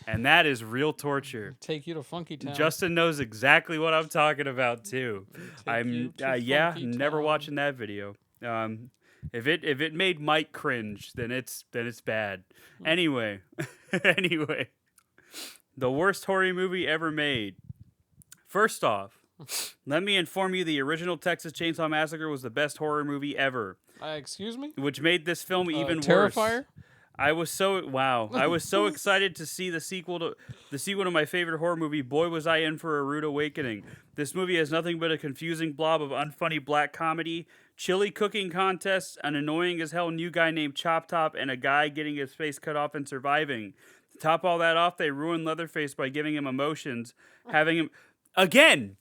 And that is real torture. Take you to Funky Town. Justin knows exactly what I'm talking about too. Never watching that video. If it made Mike cringe, then it's bad. Anyway, the worst horror movie ever made. First off, let me inform you the original Texas Chainsaw Massacre was the best horror movie ever. Excuse me? Which made this film even Terrifier? worse. I was so excited to see the sequel to my favorite horror movie. Boy, was I in for a rude awakening. This movie has nothing but a confusing blob of unfunny black comedy, chili cooking contests, an annoying as hell new guy named Chop Top, and a guy getting his face cut off and surviving. To top all that off, they ruined Leatherface by giving him emotions, having him again.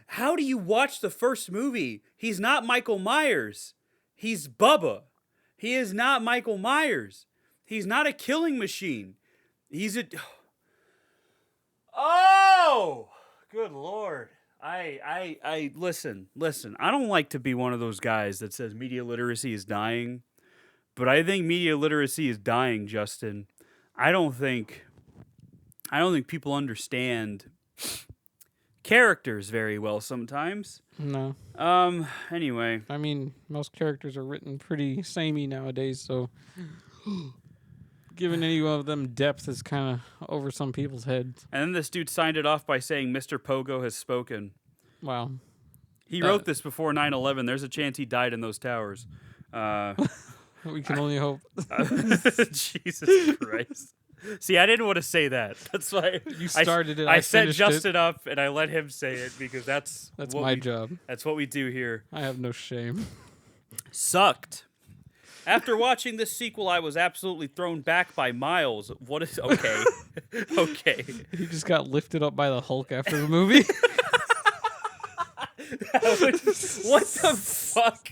How do you watch the first movie? He's not Michael Myers. He's Bubba. He is not Michael Myers. He's not a killing machine. He's a... Oh! Good Lord. I listen. I don't like to be one of those guys that says media literacy is dying, but I think media literacy is dying, Justin. I don't think people understand characters very well sometimes. No. Anyway. I mean, most characters are written pretty samey nowadays, so giving any of them depth is kind of over some people's heads. And then this dude signed it off by saying, "Mr. Pogo has spoken." Wow. He wrote this before 9/11. There's a chance he died in those towers. We can only hope. Jesus Christ. See, I didn't want to say that. That's why you started it. I set Justin up and I let him say it because that's my job. That's what we do here. I have no shame. Sucked. After watching this sequel, I was absolutely thrown back by Miles. What is okay? Okay. He just got lifted up by the Hulk after the movie. What the fuck?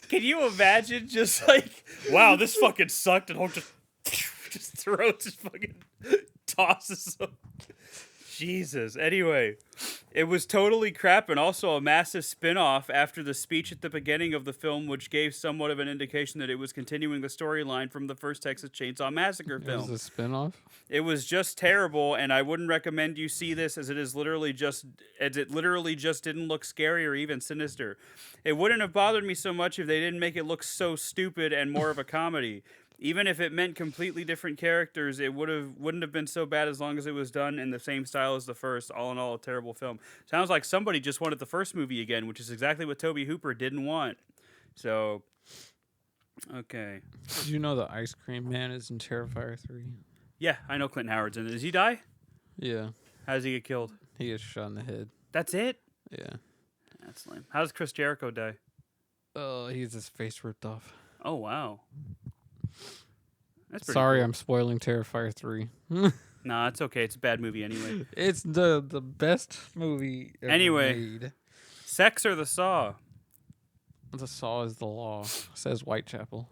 Can you imagine just like, wow, this fucking sucked, and Hulk just throws his fucking tosses him. Jesus. Anyway, it was totally crap and also a massive spin-off after the speech at the beginning of the film, which gave somewhat of an indication that it was continuing the storyline from the first Texas Chainsaw Massacre It film. was a spinoff. It was just terrible, and I wouldn't recommend you see this as it literally just didn't look scary or even sinister. It wouldn't have bothered me so much if they didn't make it look so stupid and more of a comedy. Even if it meant completely different characters, it wouldn't have been so bad as long as it was done in the same style as the first. All in all, a terrible film. Sounds like somebody just wanted the first movie again, which is exactly what Tobe Hooper didn't want. So, okay. Did you know the Ice Cream Man is in Terrifier 3? Yeah, I know Clinton Howard's in it. Does he die? Yeah. How does he get killed? He gets shot in the head. That's it? Yeah. That's lame. How does Chris Jericho die? He gets his face ripped off. Oh, wow. That's pretty Sorry, cool. I'm spoiling Terrifier 3. Nah, it's okay. It's a bad movie anyway. It's the best movie ever made. Sex or the Saw? The Saw is the law, says Whitechapel.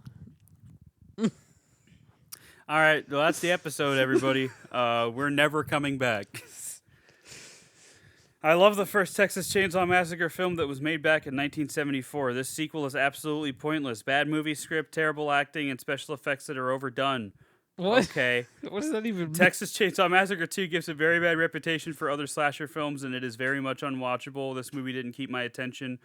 All right, well, that's the episode, everybody. We're never coming back. I love the first Texas Chainsaw Massacre film that was made back in 1974. This sequel is absolutely pointless. Bad movie script, terrible acting, and special effects that are overdone. What? Okay. What does that even mean? Texas Chainsaw Massacre 2 gives a very bad reputation for other slasher films, and it is very much unwatchable. This movie didn't keep my attention.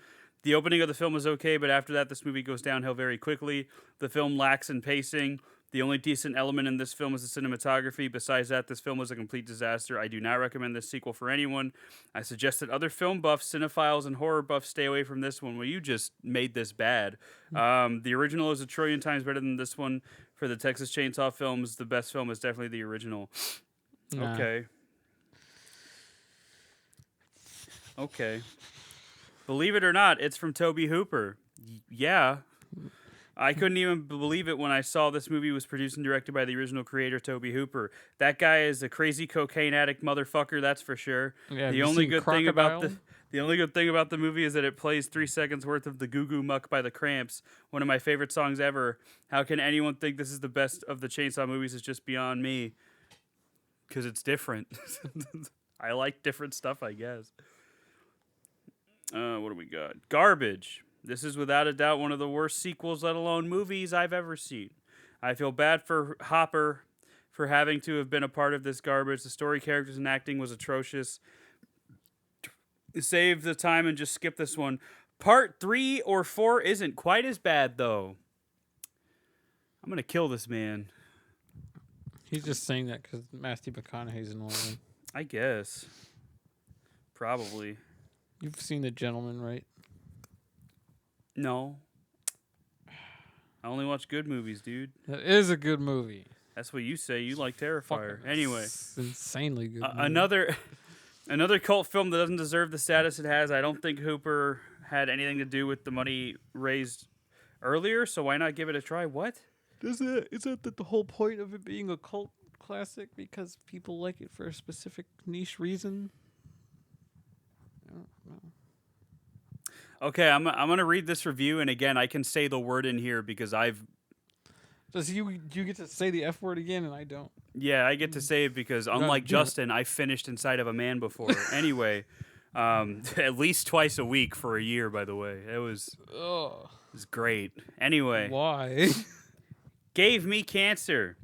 The opening of the film was okay, but after that, this movie goes downhill very quickly. The film lacks in pacing. The only decent element in this film is the cinematography. Besides that, this film was a complete disaster. I do not recommend this sequel for anyone. I suggest that other film buffs, cinephiles, and horror buffs stay away from this one. Well, you just made this bad. The original is a trillion times better than this one. For the Texas Chainsaw films, the best film is definitely the original. Nah. Okay. Believe it or not, it's from Tobe Hooper. Yeah. I couldn't even believe it when I saw this movie was produced and directed by the original creator, Tobe Hooper. That guy is a crazy cocaine addict motherfucker, that's for sure. Yeah, the only good thing about the movie is that it plays 3 seconds worth of the Goo Goo Muck by the Cramps, one of my favorite songs ever. How can anyone think this is the best of the Chainsaw movies? Is just beyond me. Because it's different. I like different stuff, I guess. What do we got? Garbage. This is without a doubt one of the worst sequels, let alone movies, I've ever seen. I feel bad for Hopper for having to have been a part of this garbage. The story, characters, and acting was atrocious. Save the time and just skip this one. Part 3 or 4 isn't quite as bad, though. I'm going to kill this man. He's just saying that because Matthew McConaughey's in one of them. I guess. Probably. You've seen The Gentleman, right? No. I only watch good movies, dude. That is a good movie. That's what you say. You like Terrifier. Fucking Anyway. Insanely good movie. Another cult film that doesn't deserve the status it has. I don't think Hooper had anything to do with the money raised earlier, so why not give it a try? What? Is that the whole point of it being a cult classic? Because people like it for a specific niche reason? I don't know. Okay, I'm gonna read this review, and again, I can say the word in here because I've. Does you get to say the F word again, and I don't? Yeah, I get to say it because unlike Justin, I finished inside of a man before. Anyway, at least twice a week for a year. By the way, it was great. Anyway, why? Gave me cancer.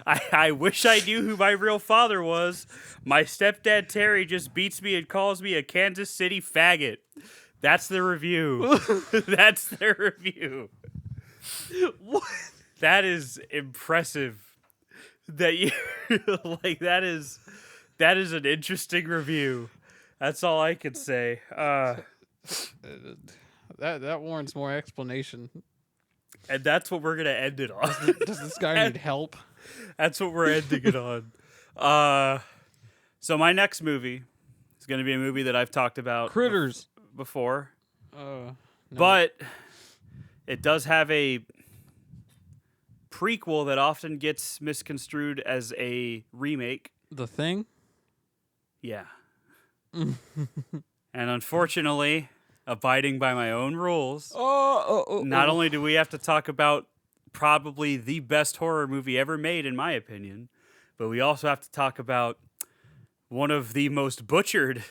I wish I knew who my real father was. My stepdad Terry just beats me and calls me a Kansas City faggot. That's the review. That's their review. What? That is impressive. That you like that is an interesting review. That's all I can say. That warrants more explanation. And that's what we're gonna end it on. Does this guy need help? That's what we're ending it on. So my next movie is going to be a movie that I've talked about Critters before. No. But it does have a prequel that often gets misconstrued as a remake. The Thing? Yeah. And unfortunately, abiding by my own rules, not only do we have to talk about probably the best horror movie ever made, in my opinion, but we also have to talk about one of the most butchered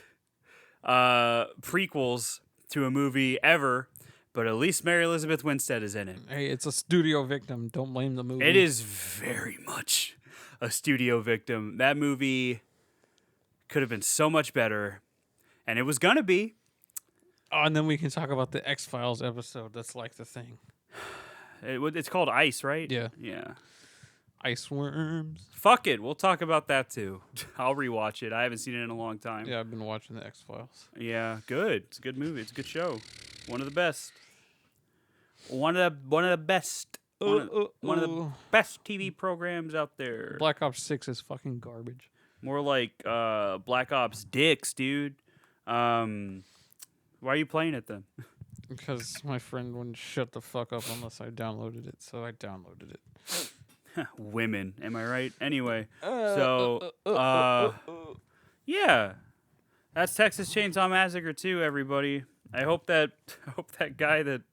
prequels to a movie ever, but at least Mary Elizabeth Winstead is in it. Hey, it's a studio victim. Don't blame the movie. It is very much a studio victim. That movie could have been so much better, and it was gonna be. Oh, and then we can talk about the X-Files episode. That's like the thing. It's called Ice, right? Yeah. Yeah. Ice worms. Fuck it. We'll talk about that too. I'll rewatch it. I haven't seen it in a long time. Yeah, I've been watching the X-Files. Yeah, good. It's a good movie. It's a good show. One of the best. One of the best. One of the best TV programs out there. Black Ops 6 is fucking garbage. More like Black Ops dicks, dude. Why are you playing it then? Because my friend wouldn't shut the fuck up unless I downloaded it, so I downloaded it. Women, am I right? Anyway, yeah, that's Texas Chainsaw Massacre 2, everybody. I hope that guy that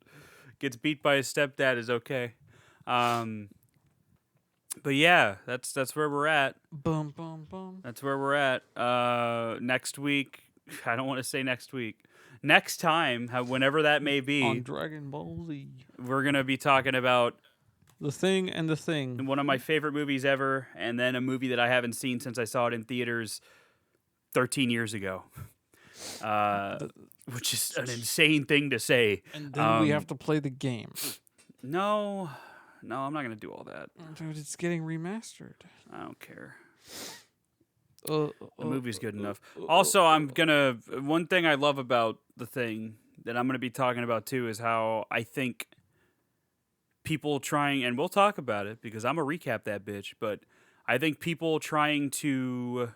gets beat by his stepdad is okay. But yeah, that's where we're at. Boom, boom, boom. That's where we're at. Next week, I don't want to say next week. Next time, whenever that may be, on Dragon Ball Z, we're gonna be talking about The Thing and The Thing. one of my favorite movies ever, and then a movie that I haven't seen since I saw it in theaters 13 years ago. Which is an insane thing to say. And then we have to play the game. No, I'm not gonna do all that. Dude, it's getting remastered. I don't care. The movie's good enough. Also, one thing I love about The Thing that I'm gonna be talking about too is how I think people trying, and we'll talk about it because I'm gonna recap that bitch, but I think people trying to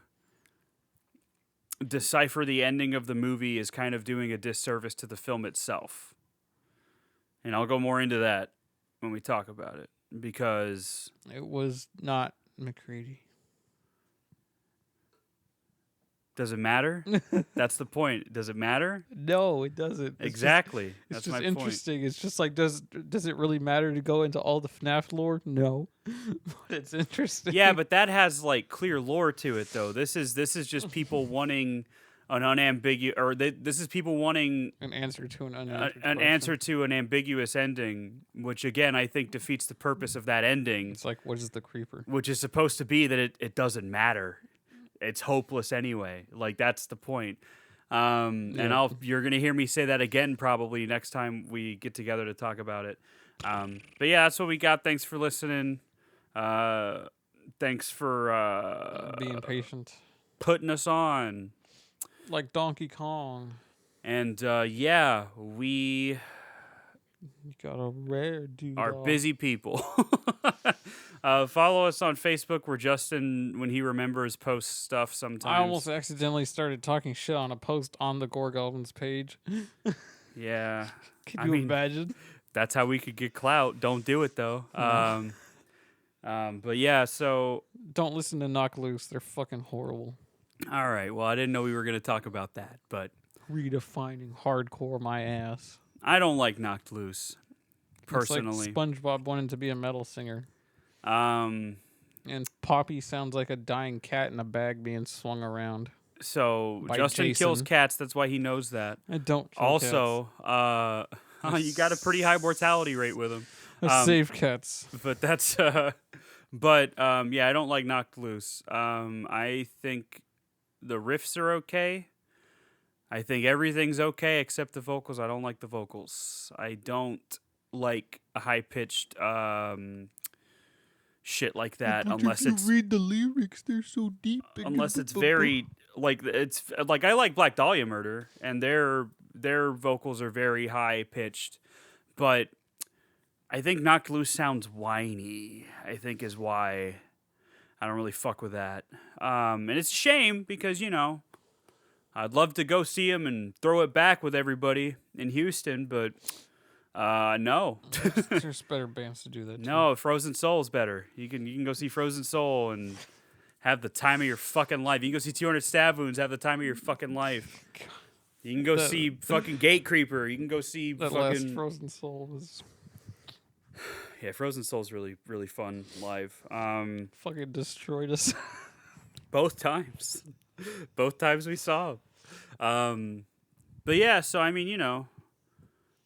decipher the ending of the movie is kind of doing a disservice to the film itself. And I'll go more into that when we talk about it, because it was not McCready. does it matter? That's the point. Does it matter? No, it doesn't. Exactly. It's That's my just point. interesting. It's just like, does it really matter to go into all the FNAF lore? No, but it's interesting. Yeah, but that has like clear lore to it, though. This is just people wanting an unambiguous, or this is people wanting an answer to an answer to an ambiguous ending, which again I think defeats the purpose of that ending. It's like, what is the creeper? Which is supposed to be that it doesn't matter. It's hopeless anyway. Like, that's the point. And you're gonna hear me say that again probably next time we get together to talk about it. But yeah, that's what we got. Thanks for listening. Thanks for being patient, putting us on, like Donkey Kong. And yeah, we got a rare dude. Are busy people. Follow us on Facebook where Justin, when he remembers, posts stuff sometimes. I almost accidentally started talking shit on a post on the Gore Goblins page. Yeah. Can you imagine? That's how we could get clout. Don't do it, though. But yeah, so... Don't listen to Knock Loose. They're fucking horrible. All right. Well, I didn't know we were going to talk about that, but... Redefining hardcore my ass. I don't like Knocked Loose, personally. It's like SpongeBob wanted to be a metal singer. And Poppy sounds like a dying cat in a bag being swung around. So Justin kills cats. That's why he knows that. I don't kill also, cats. You got a pretty high mortality rate with him. I save cats. But that's... yeah, I don't like Knocked Loose. I think the riffs are okay. I think everything's okay except the vocals. I don't like the vocals. I don't like a high-pitched shit like that unless it's... read the lyrics, they're so deep. Unless it's very... it's like I like Black Dahlia Murder, and their vocals are very high-pitched. But I think Knocked Loose sounds whiny, I think is why I don't really fuck with that. And it's a shame because, you know... I'd love to go see him and throw it back with everybody in Houston, but no. There's better bands to do that. No, Frozen Soul's better. You can go see Frozen Soul and have the time of your fucking life. You can go see 200 Stab Wounds, have the time of your fucking life. You can go see fucking Gate Creeper. You can go see that fucking... last Frozen Soul was... Yeah, Frozen Soul's really, really fun live. Fucking destroyed us. Both times. Both times we saw him. But yeah, so I mean,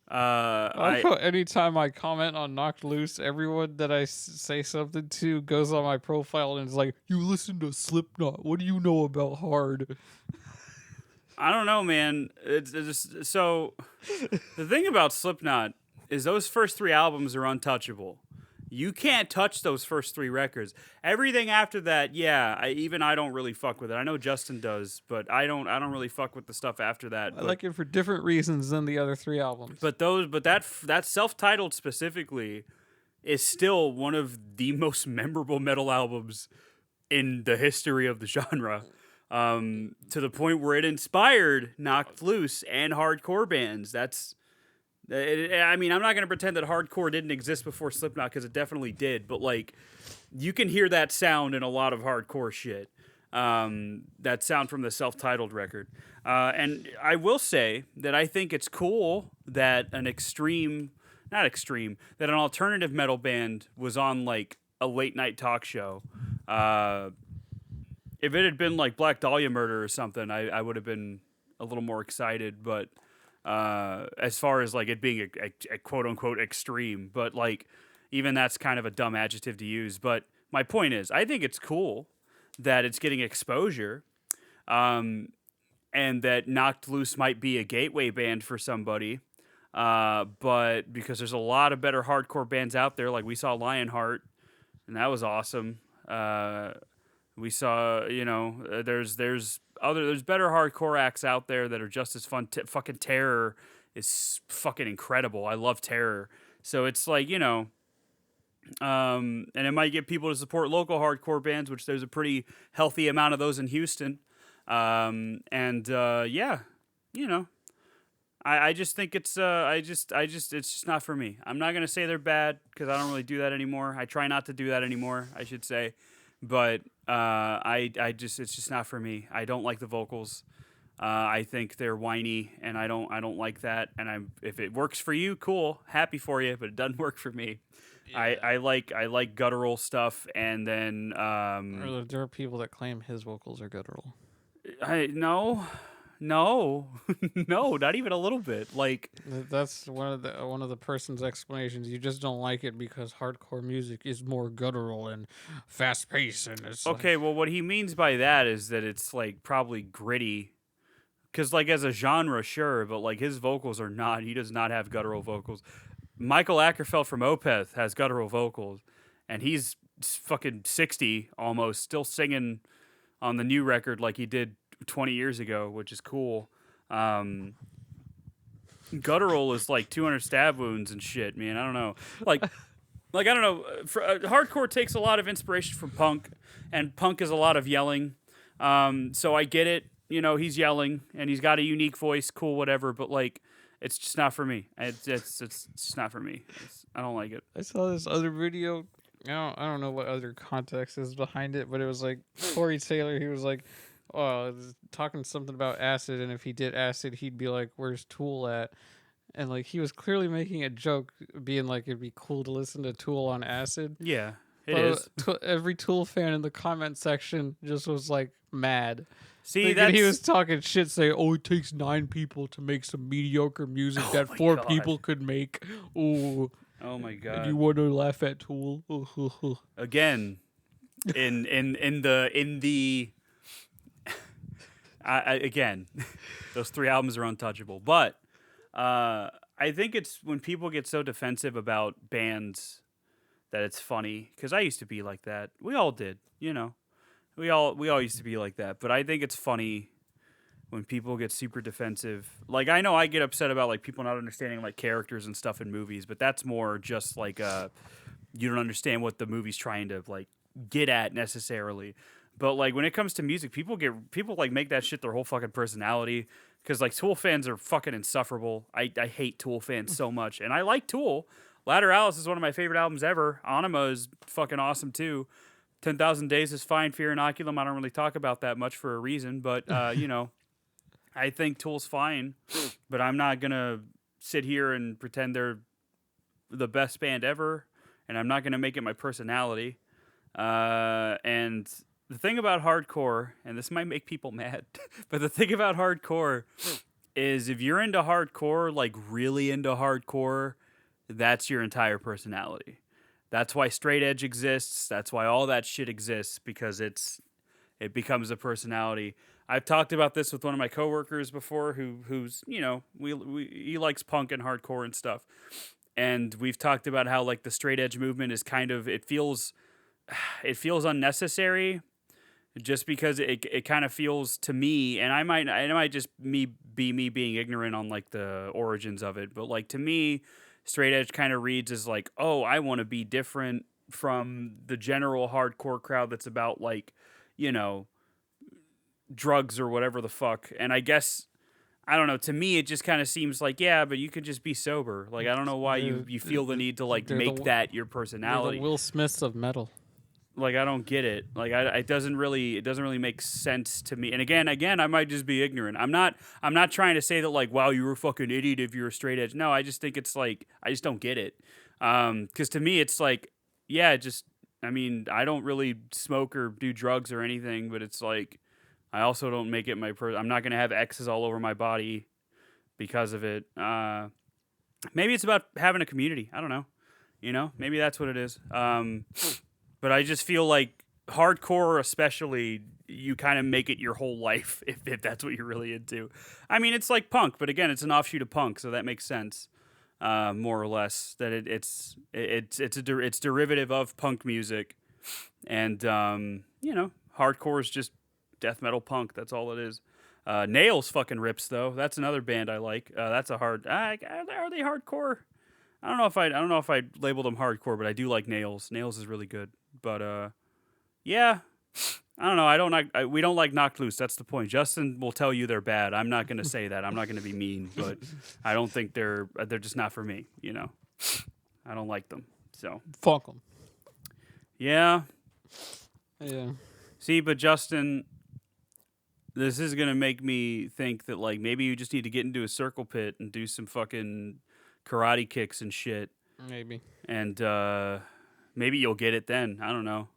I like I how anytime I comment on Knocked Loose, everyone that I say something to goes on my profile and is like, "You listen to Slipknot? What do you know about hard?" I don't know, man. It's just, so the thing about Slipknot is those first three albums are untouchable. You can't touch those first three records. Everything after that, yeah, I don't really fuck with it. I know Justin does, but I don't really fuck with the stuff after that. I like it for different reasons than the other three albums. But that self-titled specifically is still one of the most memorable metal albums in the history of the genre. To the point where it inspired Knocked Loose and hardcore bands. I mean, I'm not going to pretend that hardcore didn't exist before Slipknot because it definitely did, but like, you can hear that sound in a lot of hardcore shit. That sound from the self-titled record. And I will say that I think it's cool that that an alternative metal band was on like a late night talk show. If it had been like Black Dahlia Murder or something, I would have been a little more excited. But as far as like it being a quote unquote extreme, but like even that's kind of a dumb adjective to use. But my point is, I think it's cool that it's getting exposure, and that Knocked Loose might be a gateway band for somebody. But because there's a lot of better hardcore bands out there, like we saw Lionheart, and that was awesome. We saw, there's better hardcore acts out there that are just as fun. Fucking Terror is fucking incredible. I love Terror. So it's like, and it might get people to support local hardcore bands, which there's a pretty healthy amount of those in Houston. Yeah, I just think it's it's just not for me. I'm not gonna say they're bad because I don't really do that anymore. I try not to do that anymore, I should say. But it's just not for me. I don't like the vocals. I think they're whiny, and I don't like that. And if it works for you, cool, happy for you. But it doesn't work for me. Yeah. I like guttural stuff, and then there are people that claim his vocals are guttural. No, no, not even a little bit. Like that's one of the person's explanations. You just don't like it because hardcore music is more guttural and fast paced, and it's okay. Well, what he means by that is that it's like probably gritty, because like as a genre, sure, but like his vocals are not. He does not have guttural vocals. Michael Ackerfeld from Opeth has guttural vocals, and he's fucking 60 almost, still singing on the new record like he did 20 years ago, which is cool. Guttural is like 200 stab wounds and shit, man. I don't know. Like I don't know. Hardcore takes a lot of inspiration from punk, and punk is a lot of yelling. So I get it. He's yelling and he's got a unique voice, cool, whatever. But like, it's just not for me. It's just not for me. I don't like it. I saw this other video. I don't know what other context is behind it, but it was like Corey Taylor. He was like, talking something about acid, and if he did acid, he'd be like, "Where's Tool at?" And like he was clearly making a joke, being like, "It'd be cool to listen to Tool on acid." Yeah, it is. Every Tool fan in the comment section just was like mad. See, he was talking shit, saying, "Oh, it takes 9 people to make some mediocre music that 4 people could make." Ooh. Oh my god! And you want to laugh at Tool again? In the again, those 3 albums are untouchable. But I think it's when people get so defensive about bands that it's funny, because I used to be like that. We all did, We all used to be like that. But I think it's funny when people get super defensive. Like, I know I get upset about like people not understanding like characters and stuff in movies, but that's more just like you don't understand what the movie's trying to like get at necessarily. But like when it comes to music, people like make that shit their whole fucking personality. Because like Tool fans are fucking insufferable. I hate Tool fans so much, and I like Tool. Ladder Alice is one of my favorite albums ever. Anima is fucking awesome too. 10,000 Days is fine. Fear Inoculum, I don't really talk about that much for a reason, but I think Tool's fine. But I'm not gonna sit here and pretend they're the best band ever, and I'm not gonna make it my personality. And the thing about hardcore, and this might make people mad, but the thing about hardcore is if you're into hardcore, like really into hardcore, that's your entire personality. That's why straight edge exists. That's why all that shit exists, because it becomes a personality. I've talked about this with one of my coworkers before, who's he likes punk and hardcore and stuff, and we've talked about how like the straight edge movement is kind of it feels unnecessary, just because it kind of feels to me, and I might just me being ignorant on like the origins of it, but like to me, straight edge kind of reads as like, oh, I want to be different from the general hardcore crowd that's about like, you know, drugs or whatever the fuck. And I guess I don't know, to me it just kind of seems like, yeah, but you could just be sober. Like I don't know why you feel the need to like make that your personality. The Will Smiths of metal. Like I don't get it. Like it doesn't really make sense to me. And again, I might just be ignorant. I'm not trying to say that like, wow, you're a fucking idiot if you're a straight edge. No, I just think it's like I just don't get it. Because to me it's like, yeah, I mean, I don't really smoke or do drugs or anything, but it's like I also don't make it my I'm not gonna have X's all over my body because of it. Maybe it's about having a community. I don't know. You know, maybe that's what it is. But I just feel like hardcore, especially, you kind of make it your whole life if that's what you're really into. I mean, it's like punk, but again, it's an offshoot of punk, so that makes sense, more or less. That it's derivative of punk music, and hardcore is just death metal punk. That's all it is. Nails fucking rips though. That's another band I like. That's a hard. Are they hardcore? I don't know if I labeled them hardcore, but I do like Nails. Nails is really good. But yeah, I don't know. We don't like Knocked Loose. That's the point. Justin will tell you they're bad. I'm not gonna say that. I'm not gonna be mean, but I don't think they're just not for me. You know, I don't like them. So fuck them. Yeah. Yeah. See, but Justin, this is gonna make me think that like maybe you just need to get into a circle pit and do some fucking karate kicks and shit. Maybe. And maybe you'll get it then. I don't know.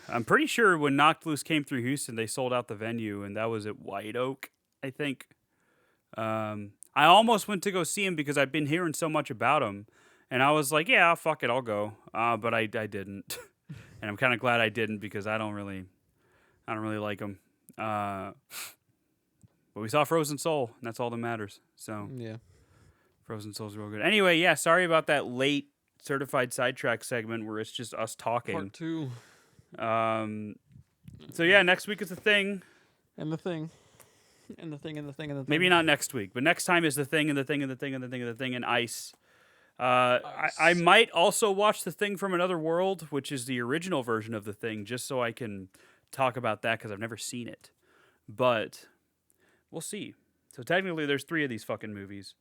I'm pretty sure when Knocked Loose came through Houston, they sold out the venue, and that was at White Oak, I think. I almost went to go see him because I've been hearing so much about him, and I was like, yeah, fuck it, I'll go. But I didn't, and I'm kind of glad I didn't because I don't really like him. But we saw Frozen Soul, and that's all that matters. So yeah. Frozen Soul's real good. Anyway, yeah, sorry about that late certified sidetrack segment where it's just us talking. Part 2. So yeah, next week is the thing. And the thing. And the thing and the thing and the thing. Maybe not next week, but next time is the thing and the thing and the thing and the thing and the thing and Ice. I might also watch The Thing from Another World, which is the original version of The Thing, just so I can talk about that because I've never seen it. But we'll see. So technically there's 3 of these fucking movies.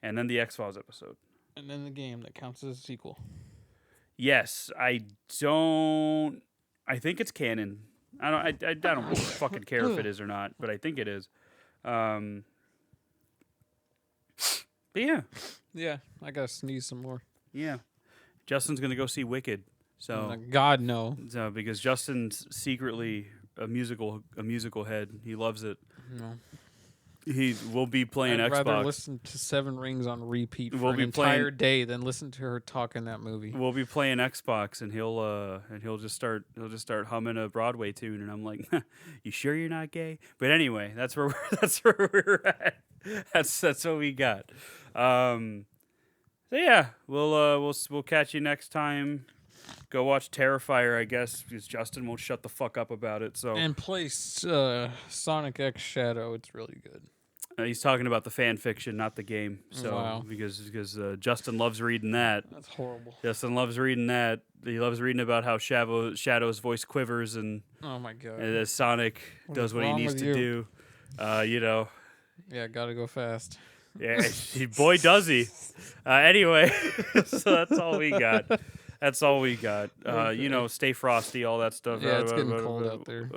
And then the X-Files episode. And then the game that counts as a sequel. Yes, I think it's canon. I don't fucking care if it is or not, but I think it is. But yeah. Yeah, I gotta sneeze some more. Yeah. Justin's gonna go see Wicked. So God no. So because Justin's secretly a musical head. He loves it. No. He will be playing I'd Xbox. rather listen to Seven Rings on repeat for an entire day than listen to her talk in that movie. We'll be playing Xbox, and he'll just start humming a Broadway tune, and I'm like, "You sure you're not gay?" But anyway, that's where we're at. That's what we got. So yeah, we'll catch you next time. Go watch Terrifier, I guess, because Justin won't shut the fuck up about it. So and play Sonic X Shadow. It's really good. He's talking about the fan fiction, not the game. So wow. because Justin loves reading that. That's horrible. Justin loves reading that. He loves reading about how Shadow's voice quivers and oh my god, as Sonic does what he needs to do. Yeah, gotta go fast. Yeah, boy does he. Anyway, so that's all we got. That's all we got. Stay frosty, all that stuff. Yeah, it's getting cold out there.